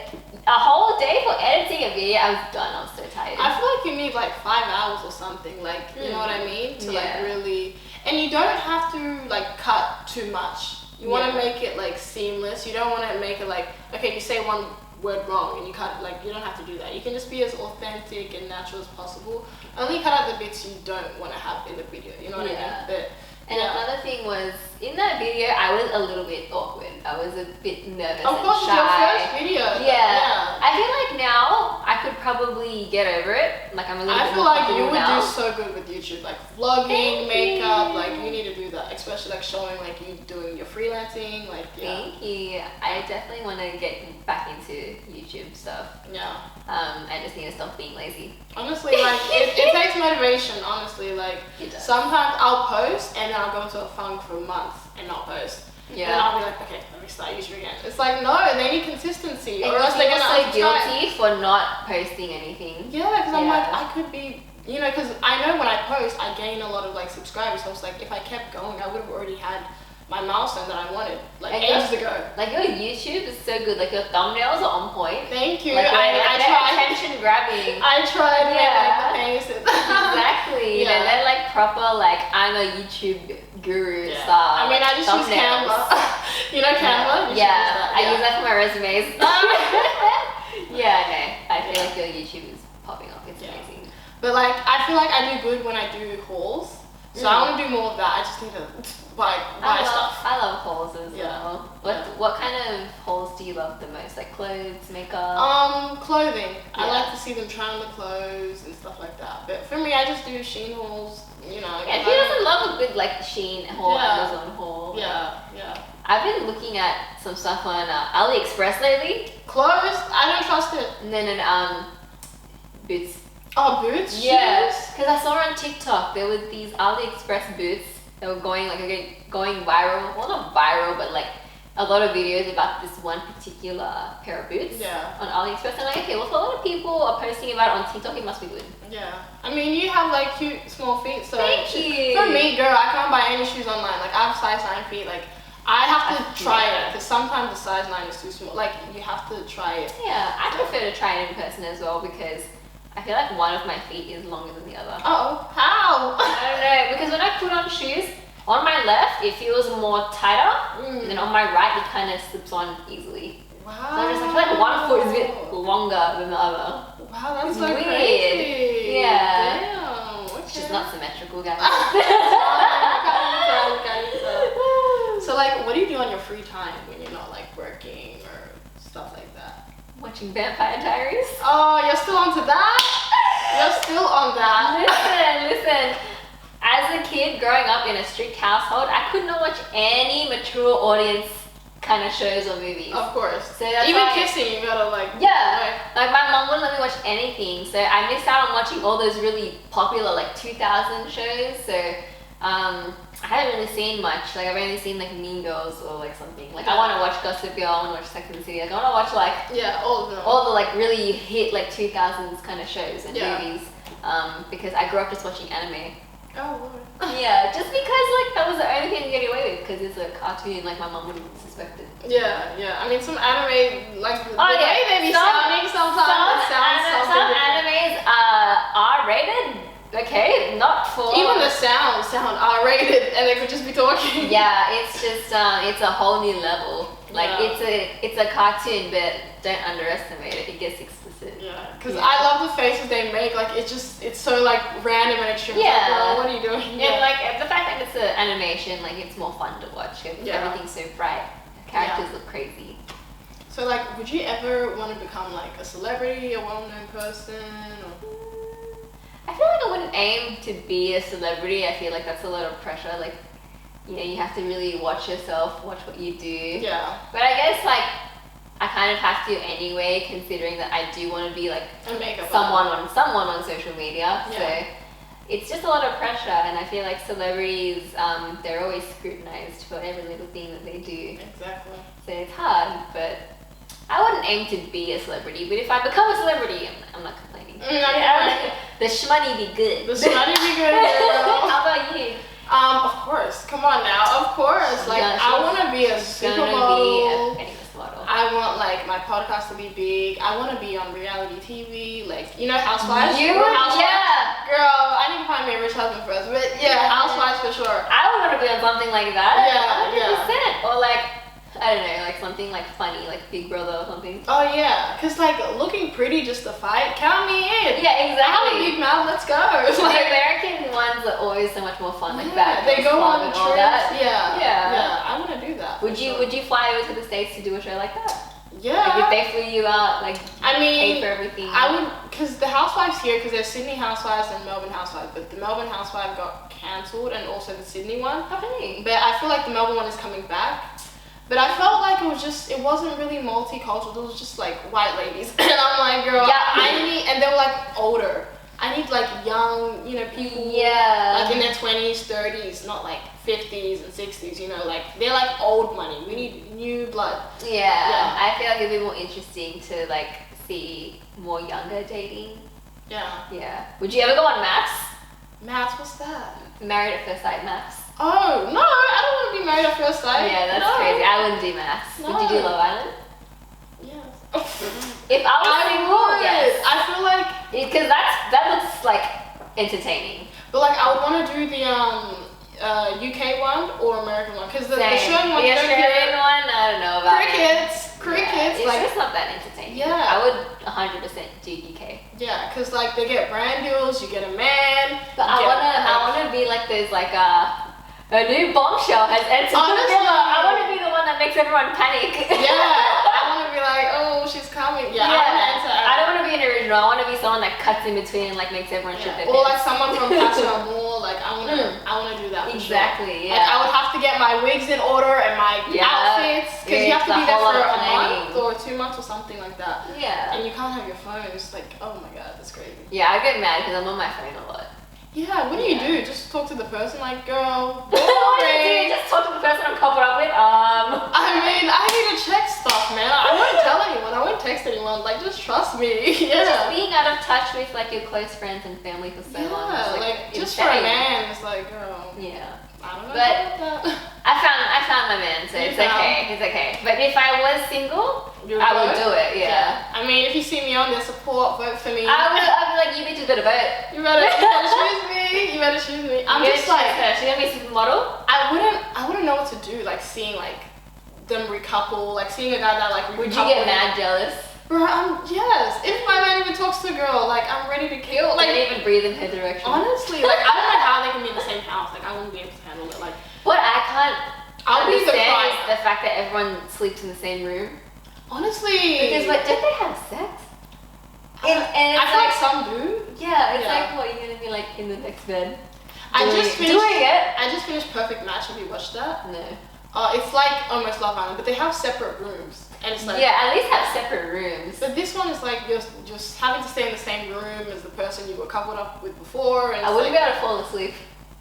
a whole day for editing a video, I was done. I was so tired. I feel like you need like 5 hours or something. Like, you know what I mean? To like really, and you don't have to like cut too much. You want to make it like seamless. You don't want to make it like, okay, you say one word wrong and you cut it. Like, you don't have to do that. You can just be as authentic and natural as possible. Only cut out the bits you don't want to have in the video. You know what I mean? And another thing was, in that video, I was a little bit awkward. I was a bit nervous and shy. Of course, it's your first video. Yeah. I feel like now I could probably get over it. Like I'm a little bit more I feel like you would now. do so good with YouTube, like vlogging, makeup. Like you need to do that, especially like showing like you doing your freelancing. Like Thank you. I definitely want to get back into YouTube stuff. Yeah. I just need to stop being lazy. Honestly, like it takes motivation. Honestly, like sometimes I'll post and then I'll go into a funk for months and not post. Yeah. And then I'll be like, okay, let me start YouTube again. It's like, no, they need consistency, and or else they're gonna so guilty for not posting anything. Yeah, because I'm like, I could be, you know, because I know when I post, I gain a lot of like subscribers. So I was like, if I kept going, I would have already had my milestone that I wanted like ages ago. Like your YouTube is so good. Like your thumbnails are on point. Thank you. Like, I tried. Attention grabbing. I tried. Like the faces. Exactly. Yeah. They're like proper. Like I'm a YouTube guru style. I mean, I just use Canva. You know Canva? I use that for my resumes. I feel like your YouTube is popping off. It's amazing. But like, I feel like I do good when I do hauls. So I want to do more of that. I just need to buy stuff. I love hauls as well. What kind of hauls do you love the most? Like clothes, makeup? Clothing. I like to see them try on the clothes and stuff like that. But for me, I just do Shein hauls. You know. Yeah, who doesn't love a good like Shein haul, Amazon haul? Yeah. I've been looking at some stuff on AliExpress lately. Clothes? I don't trust it. And then boots. Oh, boots? Yeah, Shoes? because I saw on TikTok there were these AliExpress boots that were going viral. Well, not viral, but like a lot of videos about this one particular pair of boots on AliExpress. And I'm like, okay, well, if a lot of people are posting about it on TikTok, it must be good. Yeah. I mean, you have like cute small feet, so thank you. For me, girl, I can't buy any shoes online. Like I have size 9 feet. Like I have to try it because sometimes the size 9 is too small. Like you have to try it. Yeah, I prefer to try it in person as well because I feel like one of my feet is longer than the other. Oh, how? I don't know, because when I put on shoes, on my left it feels more tighter, and then on my right it kind of slips on easily. Wow. So I feel like one foot is a bit longer than the other. Wow, that's so weird. crazy. Yeah. Damn. Okay. It's just not symmetrical, guys. So like, what do you do on your free time when you're not like working or stuff like that? Watching Vampire Diaries. Oh, you're still onto that? You're still on that. Listen. As a kid growing up in a strict household, I could not watch any mature audience kind of shows or movies. Of course. So that's even why, kissing, you gotta like. Yeah. Like my mom wouldn't let me watch anything, so I missed out on watching all those really popular like 2000 shows. So I haven't really seen much. Like I've only seen like Mean Girls or like something. Like I want to watch Gossip Girl, I want to watch Sex and the City. Like I want to watch like all of them. All the like really hit like 2000s kind of shows and movies. Because I grew up just watching anime. Oh Lord. Yeah, just because like that was the only thing to get away with because it's a cartoon. Like my mom wouldn't suspect it. Yeah. I mean, some anime like the way they be sounding sometimes. Some animes are R-rated. Okay, not for even the sound R-rated, and they could just be talking. Yeah, it's just it's a whole new level. Like it's a cartoon, but don't underestimate it. It gets explicit. Yeah, because I love the faces they make. Like it's so like random and extreme. Yeah. Like, girl, what are you doing? And like the fact that it's an animation, like it's more fun to watch. Everything's so bright. Characters look crazy. So like, would you ever want to become like a celebrity, a well-known person? Or? I feel like I wouldn't aim to be a celebrity. I feel like that's a lot of pressure. Like, you know, you have to really watch yourself, watch what you do. Yeah. But I guess like I kind of have to anyway, considering that I do want to be like someone on social media. Yeah. So it's just a lot of pressure, and I feel like celebrities, they're always scrutinized for every little thing that they do. Exactly. So it's hard, but I wouldn't aim to be a celebrity. But if I become a celebrity, I'm not complaining. The shmoney be good. The shmoney be good, girl. How about you? Of course. Come on now. Of course. Like I want to be a supermodel. I want like my podcast to be big. I want to be on reality TV. Like Housewives. Housewives. Yeah. Girl, I need to find me a rich husband first. But yeah, Housewives for sure. I would want to be on something like that. Yeah. 100%. Or like, I don't know, like something like funny, like Big Brother or something. Oh yeah, cause like looking pretty just to fight, count me in. Yeah, exactly. I have a big mouth, let's go. The American ones are always so much more fun, like that. They go on trips. Yeah. I want to do that. Would you fly over to the States to do a show like that? Yeah. Like if they flew you out, like pay for everything. I would, cause the Housewives here, cause there's Sydney Housewives and Melbourne Housewives, but the Melbourne Housewife got cancelled, and also the Sydney one. Okay. But I feel like the Melbourne one is coming back. But I felt like it wasn't really multicultural. It was just like white ladies. And I'm like, girl, and they were like older. I need like young, people like in their 20s, 30s, not like 50s and 60s, like they're like old money. We need new blood. Yeah. I feel like it'd be more interesting to like see more younger dating. Yeah. Would you ever go on Maps? Maps, what's that? Married at First Sight Maps. Oh, no, I don't want to be married at first sight. Yeah, that's crazy. I wouldn't do Maps. No. Would you do Love Island? Yes. If I was single, yes. I feel like... Because that looks like entertaining. But like, I would want to do the UK one or American one. Because the Australian one... The Australian one, I don't know about Crickets. like just not that entertaining. Yeah. I would 100% do UK. Yeah, because like they get brand deals, you get a man. But I wanna be like those like a new bombshell has entered the Honestly. villa. I wanna be the one that makes everyone panic. Yeah, I want to be like, oh, she's coming. Yeah, I want to enter. I don't want to be an original. I want to be someone that cuts in between and like makes everyone shit their Or like pants. someone from Passion More. Like I want to do that. For Exactly. Sure. Yeah. Like I would have to get my wigs in order and my outfits because you have to be there for a month or 2 months or something like that. Yeah. And you can't have your phone. It's like, oh my god, that's crazy. Yeah, I get mad because I'm on my phone a lot. Yeah, what do you do? Just talk to the person, like, girl, What do you do? Just talk to the person I'm coupled up with. I mean, I need to check stuff, man. I won't tell anyone. I won't text anyone. Like, just trust me. Yeah. Just being out of touch with like your close friends and family for so long. Yeah, like just for a man, it's like, girl. Yeah. I don't know But about that. I found my man, so it's okay. It's okay. But if I was single, I would do it. Yeah. I mean, if you see me on there, support, vote for me. I'd be like, you bitches better vote. You better choose me. You better choose me. I'm just like, she's gonna be a supermodel. I wouldn't know what to do. Like seeing like them recouple, like seeing a guy that like. Would you get mad jealous? Bro, yes. If my man even talks to a girl, like I'm ready to kill. Like don't even breathe in her direction. honestly, like I don't know how they can be in the same house. Like I wouldn't be able to handle it. Like what I can't I'll be the understand is cry. the fact that everyone sleeps in the same room. Honestly, Because what don't they have sex? And I it's feel like like some do. yeah, it's Yeah. like what you're gonna be like in the next bed. I just finished doing it. I just finished Perfect Match. Have you watched that? No. It's like almost Love Island, but they have separate rooms, and it's like Yeah, at least have separate rooms. But this one is like you're just having to stay in the same room as the person you were coupled up with before. And I it's wouldn't like, be able to fall asleep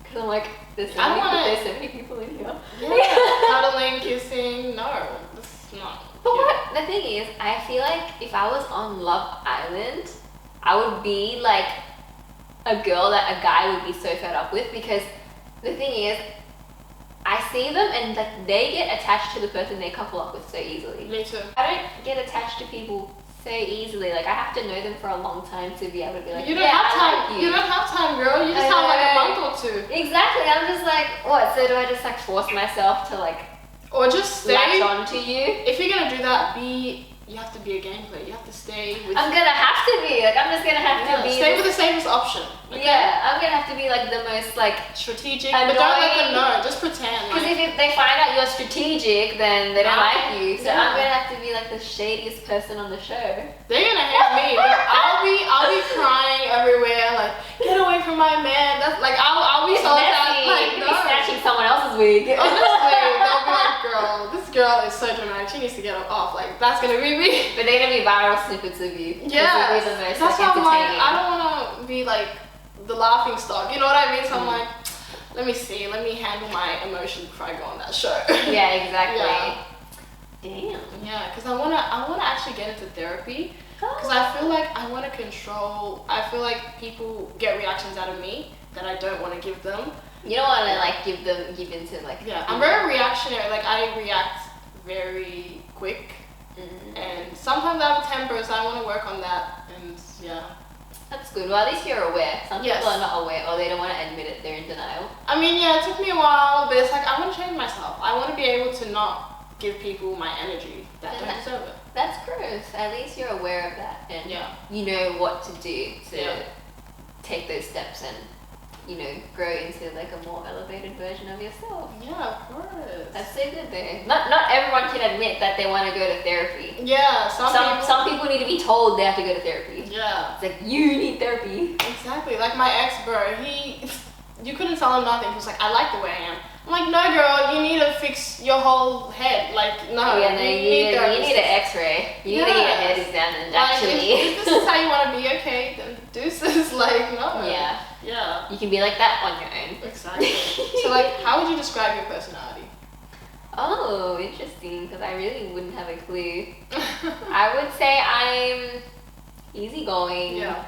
because I'm like, there's so many people in here. Yeah, cuddling, kissing. No, this is not. But cute. what the thing is, I feel like if I was on Love Island, I would be like a girl that a guy would be so fed up with because the thing is, I see them and like they get attached to the person they couple up with so easily. Me too. I don't get attached to people so easily. Like I have to know them for a long time to be able to be like, You don't yeah, have I time. like you. You don't have time, girl. You just have like a month or two. Exactly. I'm just like, what? So do I just like force myself to like Or just latch stay. on to you? If you're gonna do that, you have to be a game player. You have to stay with. I'm gonna have to be like, I'm just gonna have to be. Stay with the safest option. Okay? Yeah, I'm gonna have to be like the most like Strategic, but don't let them know. Just pretend. because Like, if they find out you're strategic, then they don't like you. So Yeah. I'm gonna have to be like the shadiest person on the show. they're gonna hate me. But I'll be crying everywhere. Like, get away from my man. That's like I'll be It's so messy. sad. Like, You no. could be snatching someone else's wig. Honestly, they'll be like, girl, this girl is so dramatic. She needs to get off. Like, that's gonna be me. But they're gonna be viral snippets of you. Yeah, You'll be the most that's like, why I'm like, entertaining. I don't want to be like the laughing stock. You know what I mean? So I'm like, let me see. Let me handle my emotions before I go on that show. Yeah, exactly. Yeah. Damn. Yeah, because I wanna actually get into therapy. Because I feel like I want to control. I feel like people get reactions out of me that I don't want to give them. You don't want to like give into like. Yeah, I'm very reactionary. Like I react very quick, and sometimes I have a temper, so I want to work on that. And yeah. That's good. Well, at least you're aware. Some Yes. people are not aware or they don't want to admit it. They're in denial. I mean, yeah, it took me a while, but it's like I want to change myself. I want to be able to not give people my energy that don't deserve it. That's gross. At least you're aware of that and Yeah. you know what to do to Yeah. take those steps and, you know, grow into like a more elevated version of yourself. Yeah, of course. That's so good though. Not everyone can admit that they want to go to therapy. Yeah, Some people need to be told they have to go to therapy. Yeah, It's like, you need therapy. exactly. Like my ex, bro, you couldn't tell him nothing. He was like, I like the way I am. I'm like, no, girl, you need to fix your whole head. Like, no, Yeah, no, you need therapy. an x-ray. You need to get your head examined, Like, actually. if this is how you want to be, okay, then deuces. Like, no. Yeah. Yeah. You can be like that on your own. Exactly. So, like, how would you describe your personality? Oh, interesting, because I really wouldn't have a clue. I would say I'm easygoing. Yeah.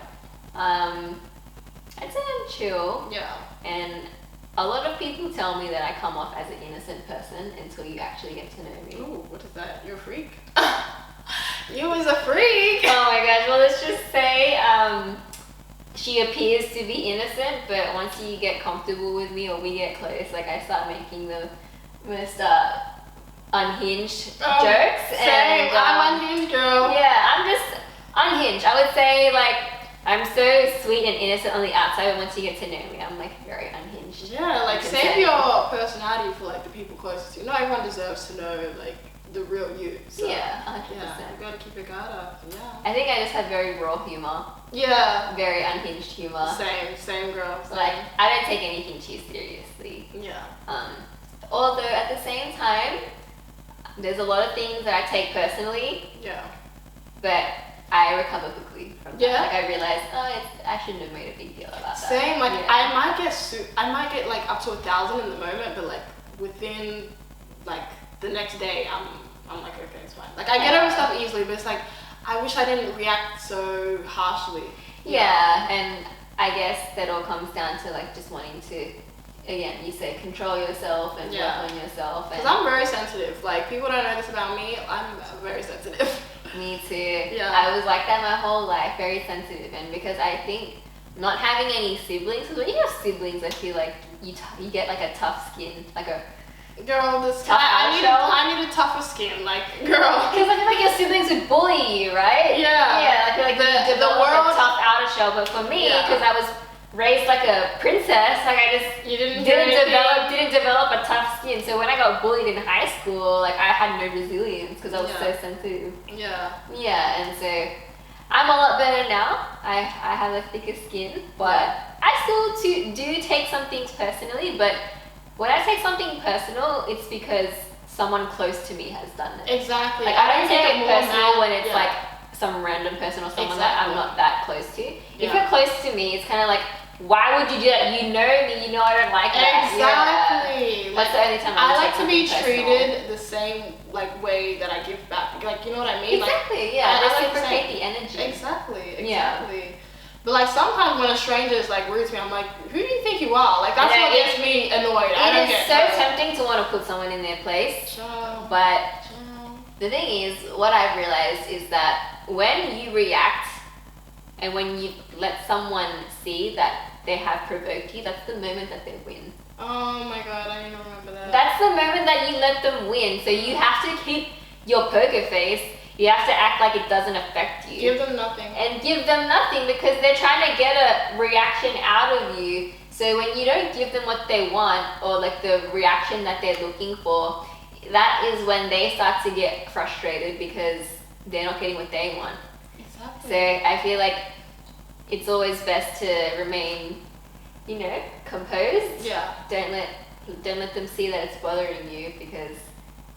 I'd say I'm chill. Yeah. And a lot of people tell me that I come off as an innocent person until you actually get to know me. Ooh, what is that? You're a freak. You was a freak. Oh my gosh, well let's just say she appears to be innocent, but once you get comfortable with me or we get close, like I start making the most unhinged jokes. Same. And I'm unhinged, girl. yeah, I'm just unhinged. I would say like I'm so sweet and innocent on the outside, but once you get to know me, I'm like very unhinged. Yeah, like save your personality for like the people closest to you. Not everyone deserves to know like the real you. So, yeah, 100%. Yeah, you gotta keep your guard up. Yeah. I think I just have very raw humor. Yeah. Very unhinged humor. Same girl. Same. Like I don't take anything too seriously. Yeah. Although at the same time, there's a lot of things that I take personally. Yeah. But I recover quickly from that. Yeah. Like I realize, I shouldn't have made a big deal about that. Same. Like yeah. I might get like up to 1,000 in the moment, but like within like the next day, I'm like, okay, it's fine. Like I get over stuff easily, but it's like I wish I didn't react so harshly. Yeah, and I guess that all comes down to like just wanting to, again, you say control yourself and work on yourself. Because I'm very sensitive. Like people don't know this about me. I'm very sensitive. Me too. Yeah. I was like that my whole life, very sensitive, and because I think not having any siblings, because when you have siblings, I feel like you get like a tough skin, like a girl. This tough I need a tougher skin, like girl. Because I feel like your siblings would bully you, right? Yeah. Yeah. I feel like you develop a tough outer shell, but for me, because I was raised like a princess, like I just didn't develop a tough skin. So when I got bullied in high school, like I had no resilience because I was so sensitive. Yeah. Yeah, and so I'm a lot better now. I have a thicker skin, but I still do take some things personally. But when I take something personal, it's because someone close to me has done it. Exactly. Like I don't take it personal when it's like some random person or someone that I'm not that close to. If you're close to me, it's kind of like, why would you do that? You know me, you know I don't like that. Exactly. That's the only time I like to be treated the same like way that I give back. Like you know what I mean? Exactly. Like, yeah. Reciprocate the energy. Exactly. Yeah. But like sometimes when a stranger is like rude to me, I'm like, who do you think you are? Like that's what gets me annoyed. It is so tempting to want to put someone in their place. But the thing is, what I've realized is that when you react and when you let someone see that they have provoked you, that's the moment that they win. Oh my god, I didn't remember that. That's the moment that you let them win. So you have to keep your poker face. You have to act like it doesn't affect you. Give them nothing. And give them nothing because they're trying to get a reaction out of you. So when you don't give them what they want or like the reaction that they're looking for, that is when they start to get frustrated because they're not getting what they want. Exactly. So I feel like it's always best to remain, composed. Yeah. Don't let them see that it's bothering you because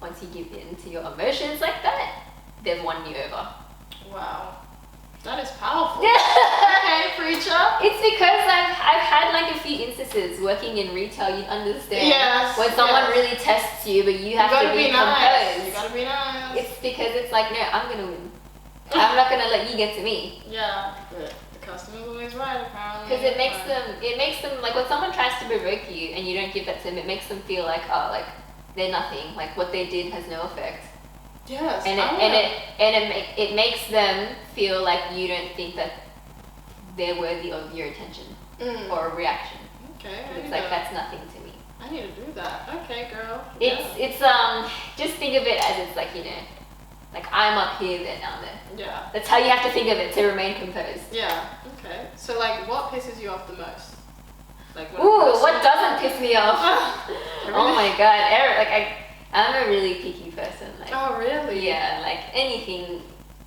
once you give in to your emotions like that, they've won you over. Wow. That is powerful. Okay, preacher. It's because I've had like a few instances working in retail, you'd understand. Yes. When someone really tests you, but you have to be composed. Nice. You gotta be nice. It's because it's like, no, I'm gonna win. I'm not gonna let you get to me. Yeah, but the customer's always right, apparently. Because it makes them like when someone tries to provoke you and you don't give that to them, it makes them feel like, oh, like they're nothing. Like what they did has no effect. Yes. And it makes them feel like you don't think that they're worthy of your attention or a reaction. Okay. It's like that's nothing to me. I need to do that. Okay, girl. It's just think of it as it's like like I'm up here, they're down there. Yeah. That's how you have to think of it to remain composed. Yeah. Okay. So like, what pisses you off the most? Like. What doesn't piss me off? Oh my god, Eric, I'm a really picky person. Like, oh really? Yeah, like anything.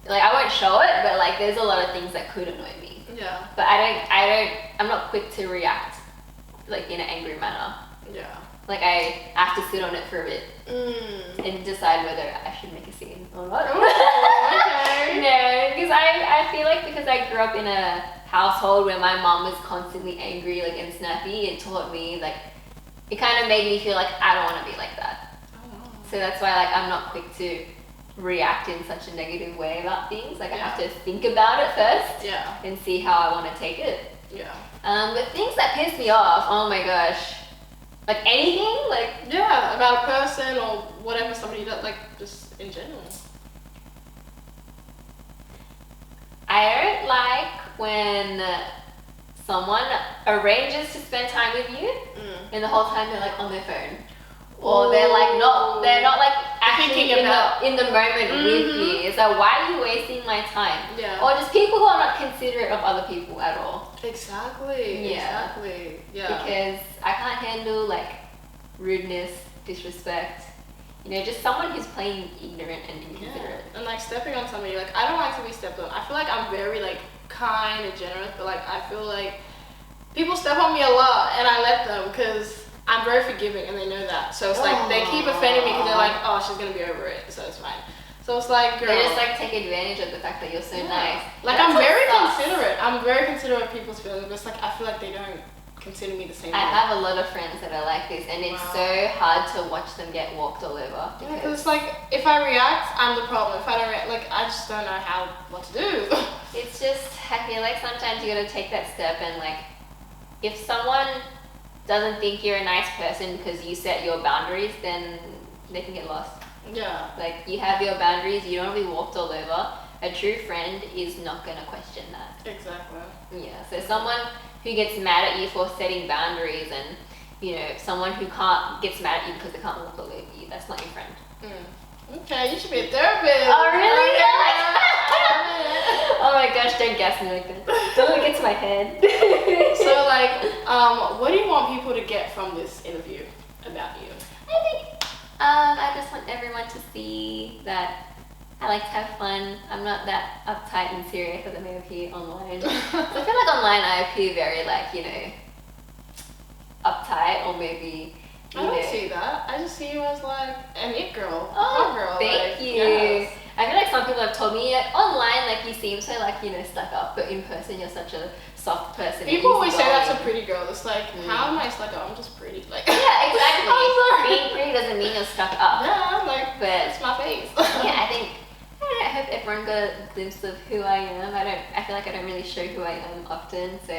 Like I won't show it, but like there's a lot of things that could annoy me. Yeah. But I'm not quick to react like in an angry manner. Yeah. Like I have to sit on it for a bit and decide whether I should make a scene or not. Okay. No, because I feel like because I grew up in a household where my mom was constantly angry like and snappy, it taught me like it kind of made me feel like I don't want to be like that. So that's why like I'm not quick to react in such a negative way about things. Like I have to think about it first and see how I want to take it. Yeah. But things that piss me off, oh my gosh. Like anything? Like yeah, about a person or whatever somebody does, like just in general. I don't like when someone arranges to spend time with you and the whole time they're like on their phone. Or they're not like actually thinking about in the moment with you. So why are you wasting my time? Yeah. Or just people who are not considerate of other people at all. Exactly. Yeah. Exactly. Yeah. Because I can't handle like rudeness, disrespect. You know, just someone who's plain ignorant and inconsiderate. And like stepping on somebody, like I don't like to be stepped on. I feel like I'm very like kind and generous, but like I feel like people step on me a lot and I let them because I'm very forgiving and they know that. So it's like they keep offending me because they're like, oh, she's gonna be over it, so it's fine. So it's like, girl, they just like take advantage of the fact that you're so nice. Like I'm very considerate. I'm very considerate of people's feelings, but it's like I feel like they don't consider me the same way. I have a lot of friends that are like this, and it's so hard to watch them get walked all over. Because it's like if I react, I'm the problem. If I don't react, like I just don't know what to do. It's just, I feel like sometimes you gotta take that step and like, if someone doesn't think you're a nice person because you set your boundaries, then they can get lost. Yeah. Like you have your boundaries, you don't want to be walked all over. A true friend is not gonna question that. Exactly. Yeah. So someone who gets mad at you for setting boundaries, and you know, someone who gets mad at you because they can't walk all over you, that's not your friend. Okay, you should be a therapist. Oh really? Oh my gosh, don't gas me like that. Don't get to my head. So like, what do you want people to get from this interview about you? I think I just want everyone to see that I like to have fun. I'm not that uptight and serious as I may appear online. So I feel like online I appear very like, you know, uptight, or maybe I don't see that. I just see you as like an it girl, a oh, hot girl. thank like, you. Yes. I feel like some people have told me online, like you seem so like, you know, stuck up, but in person you're such a soft person. People always say that's a pretty girl. It's like, how am I stuck up? I'm just pretty. Like, yeah, exactly. I'm sorry. Being pretty doesn't mean you're stuck up. Yeah, I'm like, but it's my face. yeah, I hope everyone got a glimpse of who I am. I feel like I don't really show who I am often, so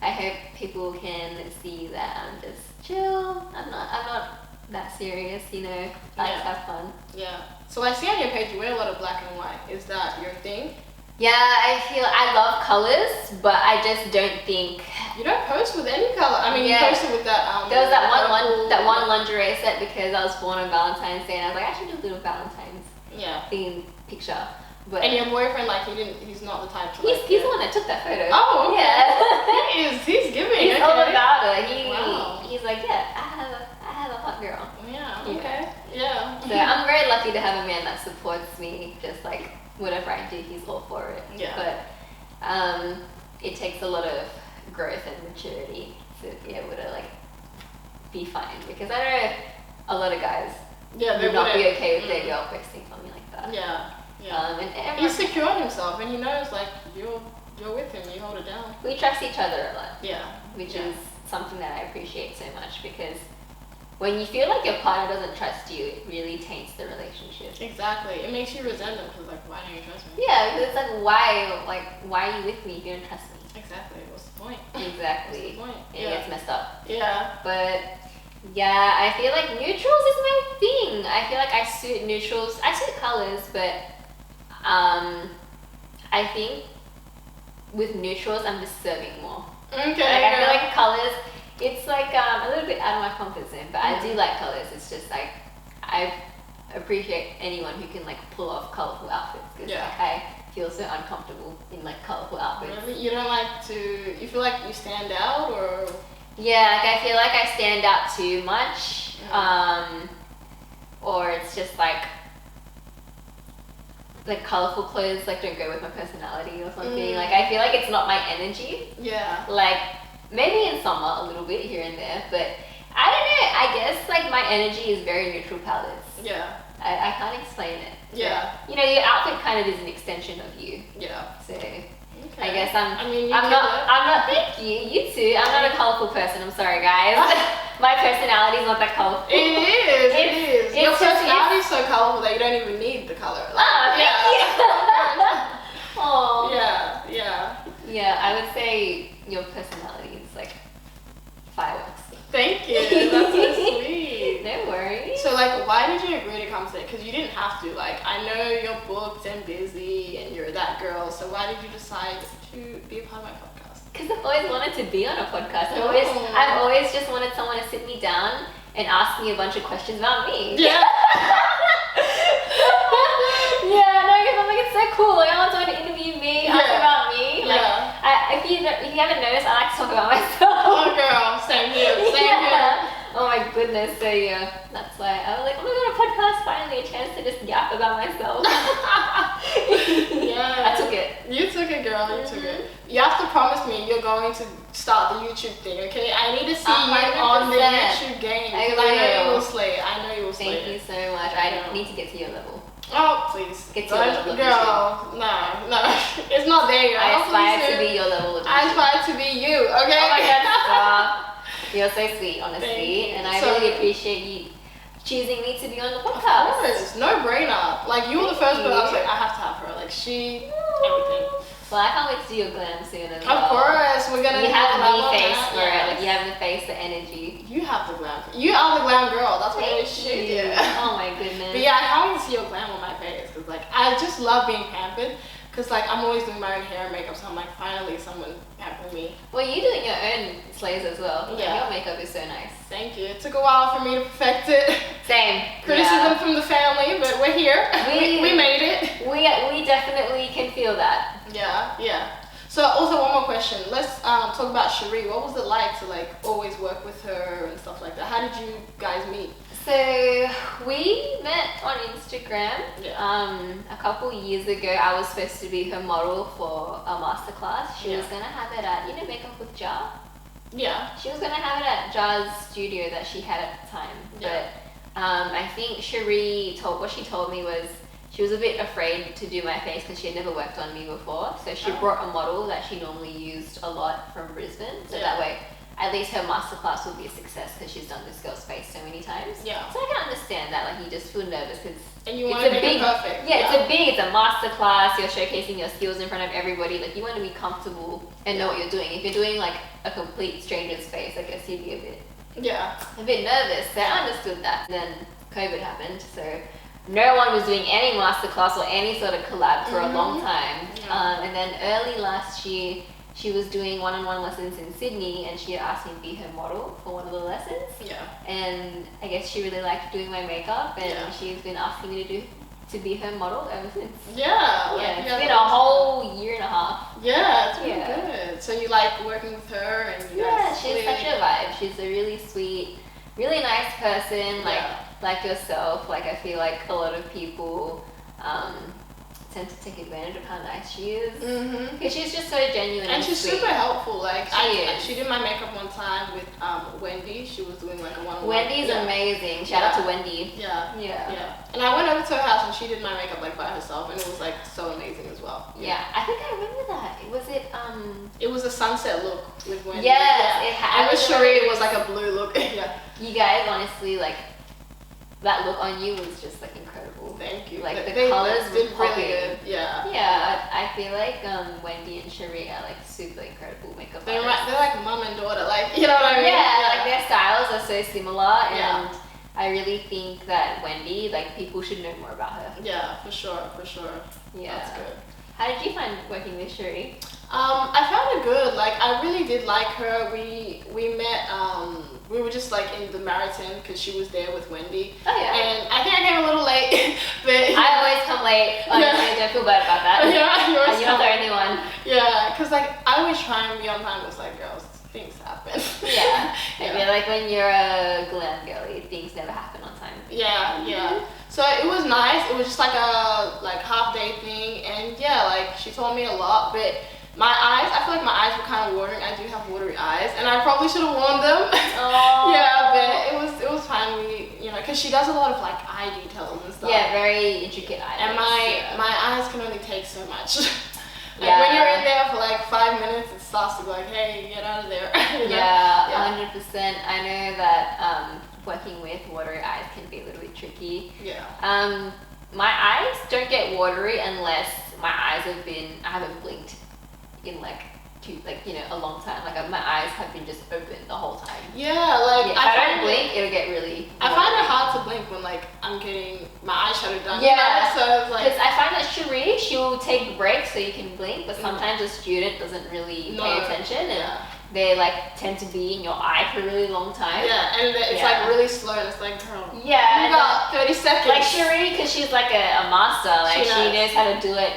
I hope people can see that I'm just chill. I'm not that serious, you know. I like to have fun. Yeah. So I see on your page you wear a lot of black and white. Is that your thing? Yeah, I love colors, but I just don't think you don't post with any color. I mean, you posted with that. There was that one lingerie set because I was born on Valentine's Day, and I was like, I should do a little Valentine's theme picture. But and your boyfriend, like, he's not the type to. He's the one that took that photo. Oh, okay. Yeah. He's giving. He's all about it. He's like, yeah, I have a hot girl. Yeah. Okay. Yeah. So I'm very lucky to have a man that supports me. Just like whatever I do, he's all for it. Yeah. But it takes a lot of growth and maturity to be able to like be fine, because I know a lot of guys would not be okay with their girl posting something like that. Yeah. And he's secured himself, and he knows like you're with him. You hold it down. We trust each other a lot. Yeah. Which is something that I appreciate so much, because when you feel like your partner doesn't trust you, it really taints the relationship. Exactly. It makes you resent them because like, why don't you trust me? Yeah, because it's like, why are you with me if you don't trust me? Exactly. What's the point? Exactly. What's the point? It gets messed up. Yeah. But yeah, I feel like neutrals is my thing. I feel like I suit neutrals. I suit colors, but I think with neutrals I'm just serving more. Okay. Like I feel like colors, it's like a little bit out of my comfort zone, but I do like colors. It's just like I appreciate anyone who can like pull off colorful outfits, because like I feel so uncomfortable in like colorful outfits. Really? You don't like to? You feel like you stand out, or? Yeah, like I feel like I stand out too much, or it's just like colorful clothes like don't go with my personality or something. Like I feel like it's not my energy. Yeah. Like maybe in summer a little bit here and there, but I don't know. I guess like my energy is very neutral palettes. Yeah. I can't explain it. Yeah. But, you know, your outfit kind of is an extension of you. Yeah. So I guess I'm not. Thank you. You too. I'm not a colorful person. I'm sorry, guys. My personality is not that colorful. It is. Your personality is so colorful that you don't even need the color. Thank you. Oh. Yeah. Yeah, I would say your personality is like fireworks. Thank you. That's so sweet. No worries. So like, why did you agree to come today? Because you didn't have to. Like, I know you're booked and busy and you're that girl. So why did you decide to be a part of my podcast? Because I've always wanted to be on a podcast. I've always just wanted someone to sit me down and ask me a bunch of questions about me. Yeah. cool. Like, I want someone to interview me, ask about me. Like, if you haven't noticed, I like to talk about myself. Oh, girl, same here. Same here. Oh my goodness. So yeah, that's why I was like, oh my god, a podcast, finally a chance to just yap about myself. Yeah. I took it. You took it, girl. You took it. You have to promise me you're going to start the YouTube thing, okay? I need to see you on the YouTube game. I know you will slay. I know you will slay. Thank you so much. I need to get to your level. Oh, please. Get to your level. Girl, no. It's not there yet. I aspire to be your level of I aspire to be you, okay? Oh my god, stop. You're so sweet, honestly. And I really appreciate you choosing me to be on the podcast. Of course, no brainer. Like, you were the first person I was like, I have to have her. Like, everything. Well, I can't wait to do your glam soon as well. Of course, we're gonna. You have the face for it. Like, you have the face, the energy. You have the glam. You are the glam girl. That's what it should do. Oh my goodness. But yeah, I can't wait to see your glam on my face because, like, I just love being pampered. Because, like, I'm always doing my own hair and makeup, so I'm like, finally someone pampering me. Well, you're doing your own slays as well. Yeah. Your makeup is so nice. Thank you. It took a while for me to perfect it. Same. Criticism from the family, but we're here. We made it. We definitely can feel that. Yeah. So, also one more question. Let's talk about Cherie. What was it like to, like, always work with her and stuff like that? How did you guys meet? So we met on Instagram a couple years ago. I was supposed to be her model for a masterclass. She was gonna have it at Makeup with Jar. Yeah. She was gonna have it at Jar's studio that she had at the time. Yeah. But I think Cherie what she told me was she was a bit afraid to do my face because she had never worked on me before. So she brought a model that she normally used a lot from Brisbane. So that way, at least her masterclass will be a success because she's done this girl's face so many times. Yeah. So I can understand that, like, you just feel nervous because you want to make it perfect. Yeah, it's a masterclass. You're showcasing your skills in front of everybody. Like, you want to be comfortable and know what you're doing. If you're doing like a complete stranger's face, I guess you'd be a bit nervous. So I understood that. Then COVID happened, so no one was doing any masterclass or any sort of collab for a long time. And then early last year, she was doing one-on-one lessons in Sydney, and she asked me to be her model for one of the lessons. Yeah. And I guess she really liked doing my makeup, and she's been asking me to be her model ever since. Yeah. It's been a whole year and a half. Yeah, it's been good. So you like working with her, and she's such a vibe. She's a really sweet, really nice person. Like yourself. Like, I feel like a lot of people tend to take advantage of how nice she is. Because she's just so genuine and she's sweet. super helpful. Like, she did my makeup one time with Wendy. She was doing like a one-on-one. Wendy's amazing. Shout out to Wendy. Yeah. And I went over to her house and she did my makeup like by herself, and it was like so amazing as well. Yeah, I think I remember that. It was a sunset look with Wendy. Yes, it had. And with Cherie, it was like a blue look. You guys, honestly, like, that look on you was just like incredible. Thank you. Like, the colors did really good. Yeah, I feel like Wendy and Cherie are like super incredible makeup they're artists. They're like mum and daughter, like, you know what I mean? Yeah, like their styles are so similar, and I really think that Wendy, like, people should know more about her. Yeah, for sure. Yeah. That's good. How did you find working with Cherie? I found it good. Like, I really did like her. We met, we were just like in the marathon because she was there with Wendy. Oh yeah. And I think I came a little late, but I always come late. Honestly, don't feel bad about that. Yeah, you're not the only one. Yeah, because like I always try and be on time. It's like, girls, things happen. Yeah. I feel like when you're a glam girly, things never happen on time. Yeah. So it was nice. It was just like a half day thing, and like she told me a lot, but my eyes, I feel like my eyes were kind of watering. I do have watery eyes, and I probably should have worn them. Oh. Yeah, but it was fine. Because she does a lot of like eye details and stuff. Yeah, very intricate eyes. And my eyes can only take so much. When you're in there for like 5 minutes, it starts to be like, hey, get out of there. Yeah, 100%. I know that working with watery eyes can be a little bit tricky. Yeah. My eyes don't get watery unless my eyes I haven't blinked in a long time. Like, my eyes have been just open the whole time. Yeah, like if I don't blink, it'll get really. I find it hard to blink when like I'm getting my eyeshadow done. Yeah, so it's like. Because I find that Cherie, she'll take breaks so you can blink, but sometimes a student doesn't really pay attention, and they like tend to be in your eye for a really long time. Yeah, and it's like really slow, and it's like, girl, you got 30 seconds. Like Cherie, because she's like a master, like she knows how to do it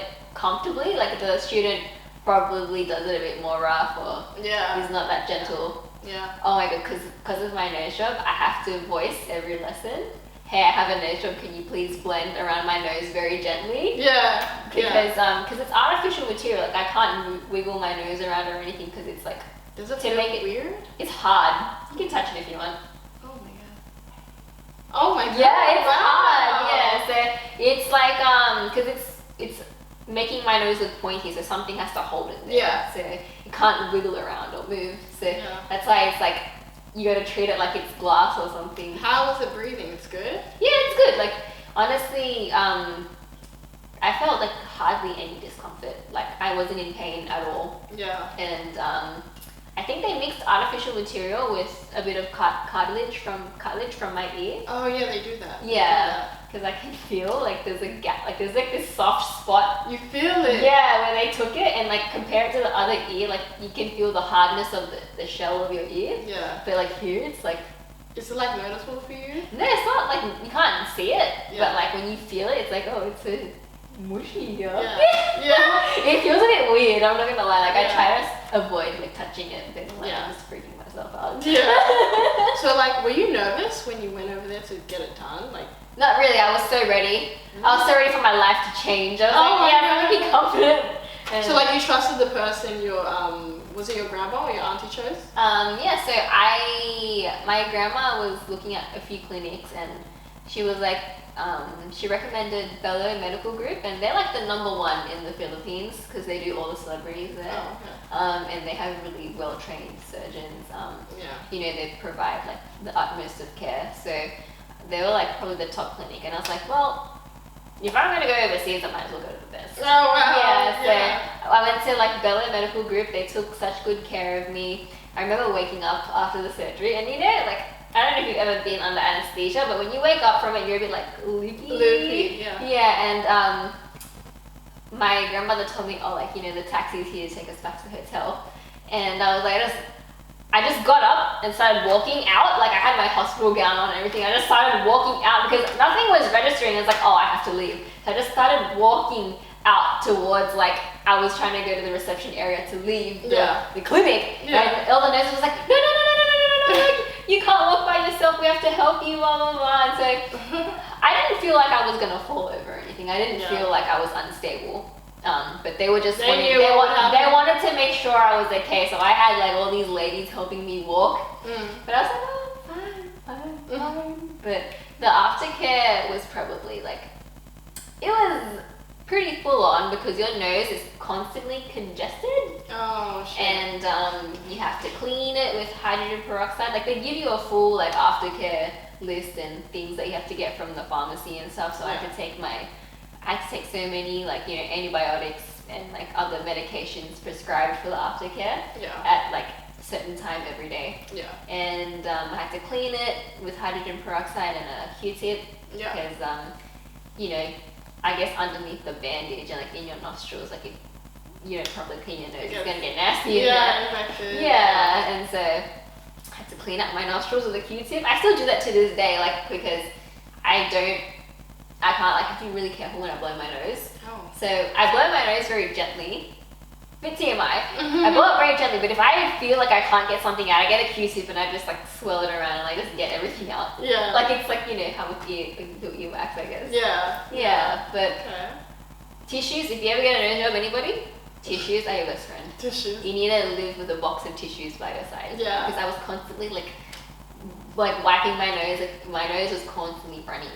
comfortably. Like the student probably does it a bit more rough, or Yeah. he's not that gentle. Yeah. Oh my god, because of my nose job, I have to voice every lesson. Hey, I have a nose job. Can you please blend around my nose very gently? Yeah. Because it's artificial material. Like I can't wiggle my nose around or anything because it's like. Does it to feel make it weird? It's hard. You can touch it if you want. Oh my god. Oh my god. Yeah, it's wow. hard. Yeah, so it's like because it's making my nose look pointy, so something has to hold it there. Yeah. So it can't wiggle around or move. So Yeah. that's why it's like you gotta treat it like it's glass or something. How was it breathing? It's good? Yeah, it's good. Like honestly, I felt like hardly any discomfort. Like I wasn't in pain at all. Yeah. And I think they mixed artificial material with a bit of cartilage from my ear. Oh yeah, they do that. Yeah, because I can feel like there's a gap, like there's like this soft spot. You feel it. Yeah, where they took it and like compare it to the other ear, like you can feel the hardness of the shell of your ear. Yeah. But like here, it's like. Is it like noticeable for you? No, it's not like you can't see it, Yeah. but like when you feel it, it's like it's a mushy. Yeah. Yeah. It feels a bit weird. I'm not gonna lie. Like Yeah. I try to avoid like touching it, but like Yeah. I'm just freaking myself out. Yeah. So like, were you nervous when you went over there to get it done? Like. Not really. I was so ready. I was so ready for my life to change. I was Oh my like, yeah, I'm gonna be confident. And, So like you trusted the person your was it your grandma or your auntie chose? yeah. So my grandma was looking at a few clinics, and she was like, she recommended Bello Medical Group, and they're like the #1 in the Philippines because they do all the celebrities there. Oh, okay. And they have really well trained surgeons. Yeah. You know, they provide like the utmost of care. So they were like probably the top clinic, and I was like, well, if I'm gonna go overseas, I might as well go to the best. Oh wow. Yeah, so I went to like Bello Medical Group. They took such good care of me. I remember waking up after the surgery, and you know, like I don't know if you've ever been under anesthesia, but when you wake up from it, you're a bit like loopy. Loopy, yeah. Yeah, and my grandmother told me, oh, like, you know, the taxi's here to take us back to the hotel, and I was like, I just got up and started walking out. Like I had my hospital gown on and everything. I just started walking out because nothing was registering. It's like, oh, I have to leave. So I just started walking out towards like I was trying to go to the reception area to leave the clinic. Yeah. And all the nurses was like, no, you can't walk by yourself. We have to help you, blah blah blah. And so I didn't feel like I was gonna fall over or anything. I didn't feel like I was unstable. But they were just They wanted to make sure I was okay. So I had like all these ladies helping me walk. But I was like, oh, fine. But the aftercare was probably like, it was pretty full on because your nose is constantly congested. Oh shit. And you have to clean it with hydrogen peroxide. Like they give you a full like aftercare list and things that you have to get from the pharmacy and stuff. So I had to take so many like, you know, antibiotics and like other medications prescribed for the aftercare at like certain time every day. Yeah. And I had to clean it with hydrogen peroxide and a Q-tip because you know, I guess underneath the bandage and like in your nostrils, like if you don't properly clean your nose, it's gonna get nasty. Infected. Yeah, and so I had to clean up my nostrils with a Q-tip. I still do that to this day, like because I can't, like, I have to be really careful when I blow my nose. Oh. So I blow my nose very gently. Bit TMI. I blow it very gently, but if I feel like I can't get something out, I get a Q-tip and I just like swirl it around and like just get everything out. Yeah. Like it's like, you know, how with earwax, I guess. Yeah. Yeah, but Okay. tissues, if you ever get a nose job, anybody, tissues are your best friend. Tissues. You need to live with a box of tissues by your side. Yeah. Because I was constantly like wiping my nose, like my nose was constantly running.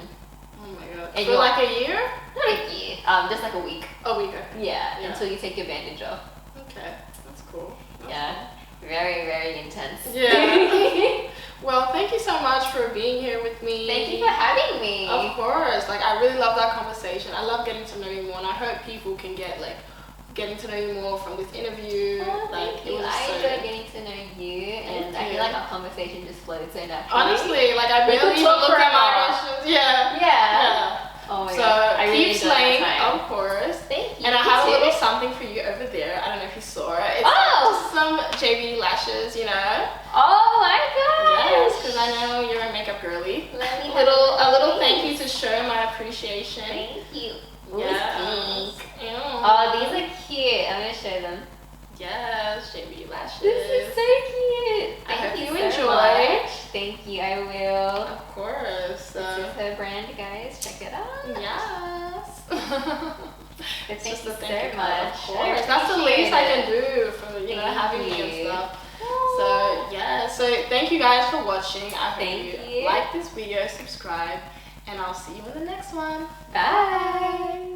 Oh my god. And For like a year? Not a year, just like a week. A week. Yeah, Yeah. until you take your bandage off. Okay. That's cool. Yeah, very, very intense. Yeah. Well, thank you so much for being here with me. Thank you for having me. Of course. Like, I really love that conversation. I love getting to know you more, and I hope people can get, like, getting to know you more from this interview. Oh, like, thank you. it was I so... enjoyed getting to know you, and I feel like our conversation just flowed so naturally. Honestly, like, I We could barely even talk looked at my forever. questions. Yeah. Yeah. Oh my So god. I really keep enjoyed our slaying, time. of course. Thank you. And I You have a too. little something for you over there. I don't know if you saw it. It's Oh! just some JB lashes, you know. Oh my gosh. Yes, because I know you're a makeup girly. Let me A little thank you to show my appreciation. Thank you. Yeah. Pink. Ew. Oh, these are cute. I'm gonna show them. Yes, shavy lashes. This is so cute. I hope Thank you so enjoy. much. Thank you. I will. Of course. This is her brand, guys. Check it out. Yes. But thank you Of so much. course. That's the least I can do for having me and stuff. So yeah. So thank you guys for watching. I hope you like this video, subscribe, and I'll see you in the next one. Bye.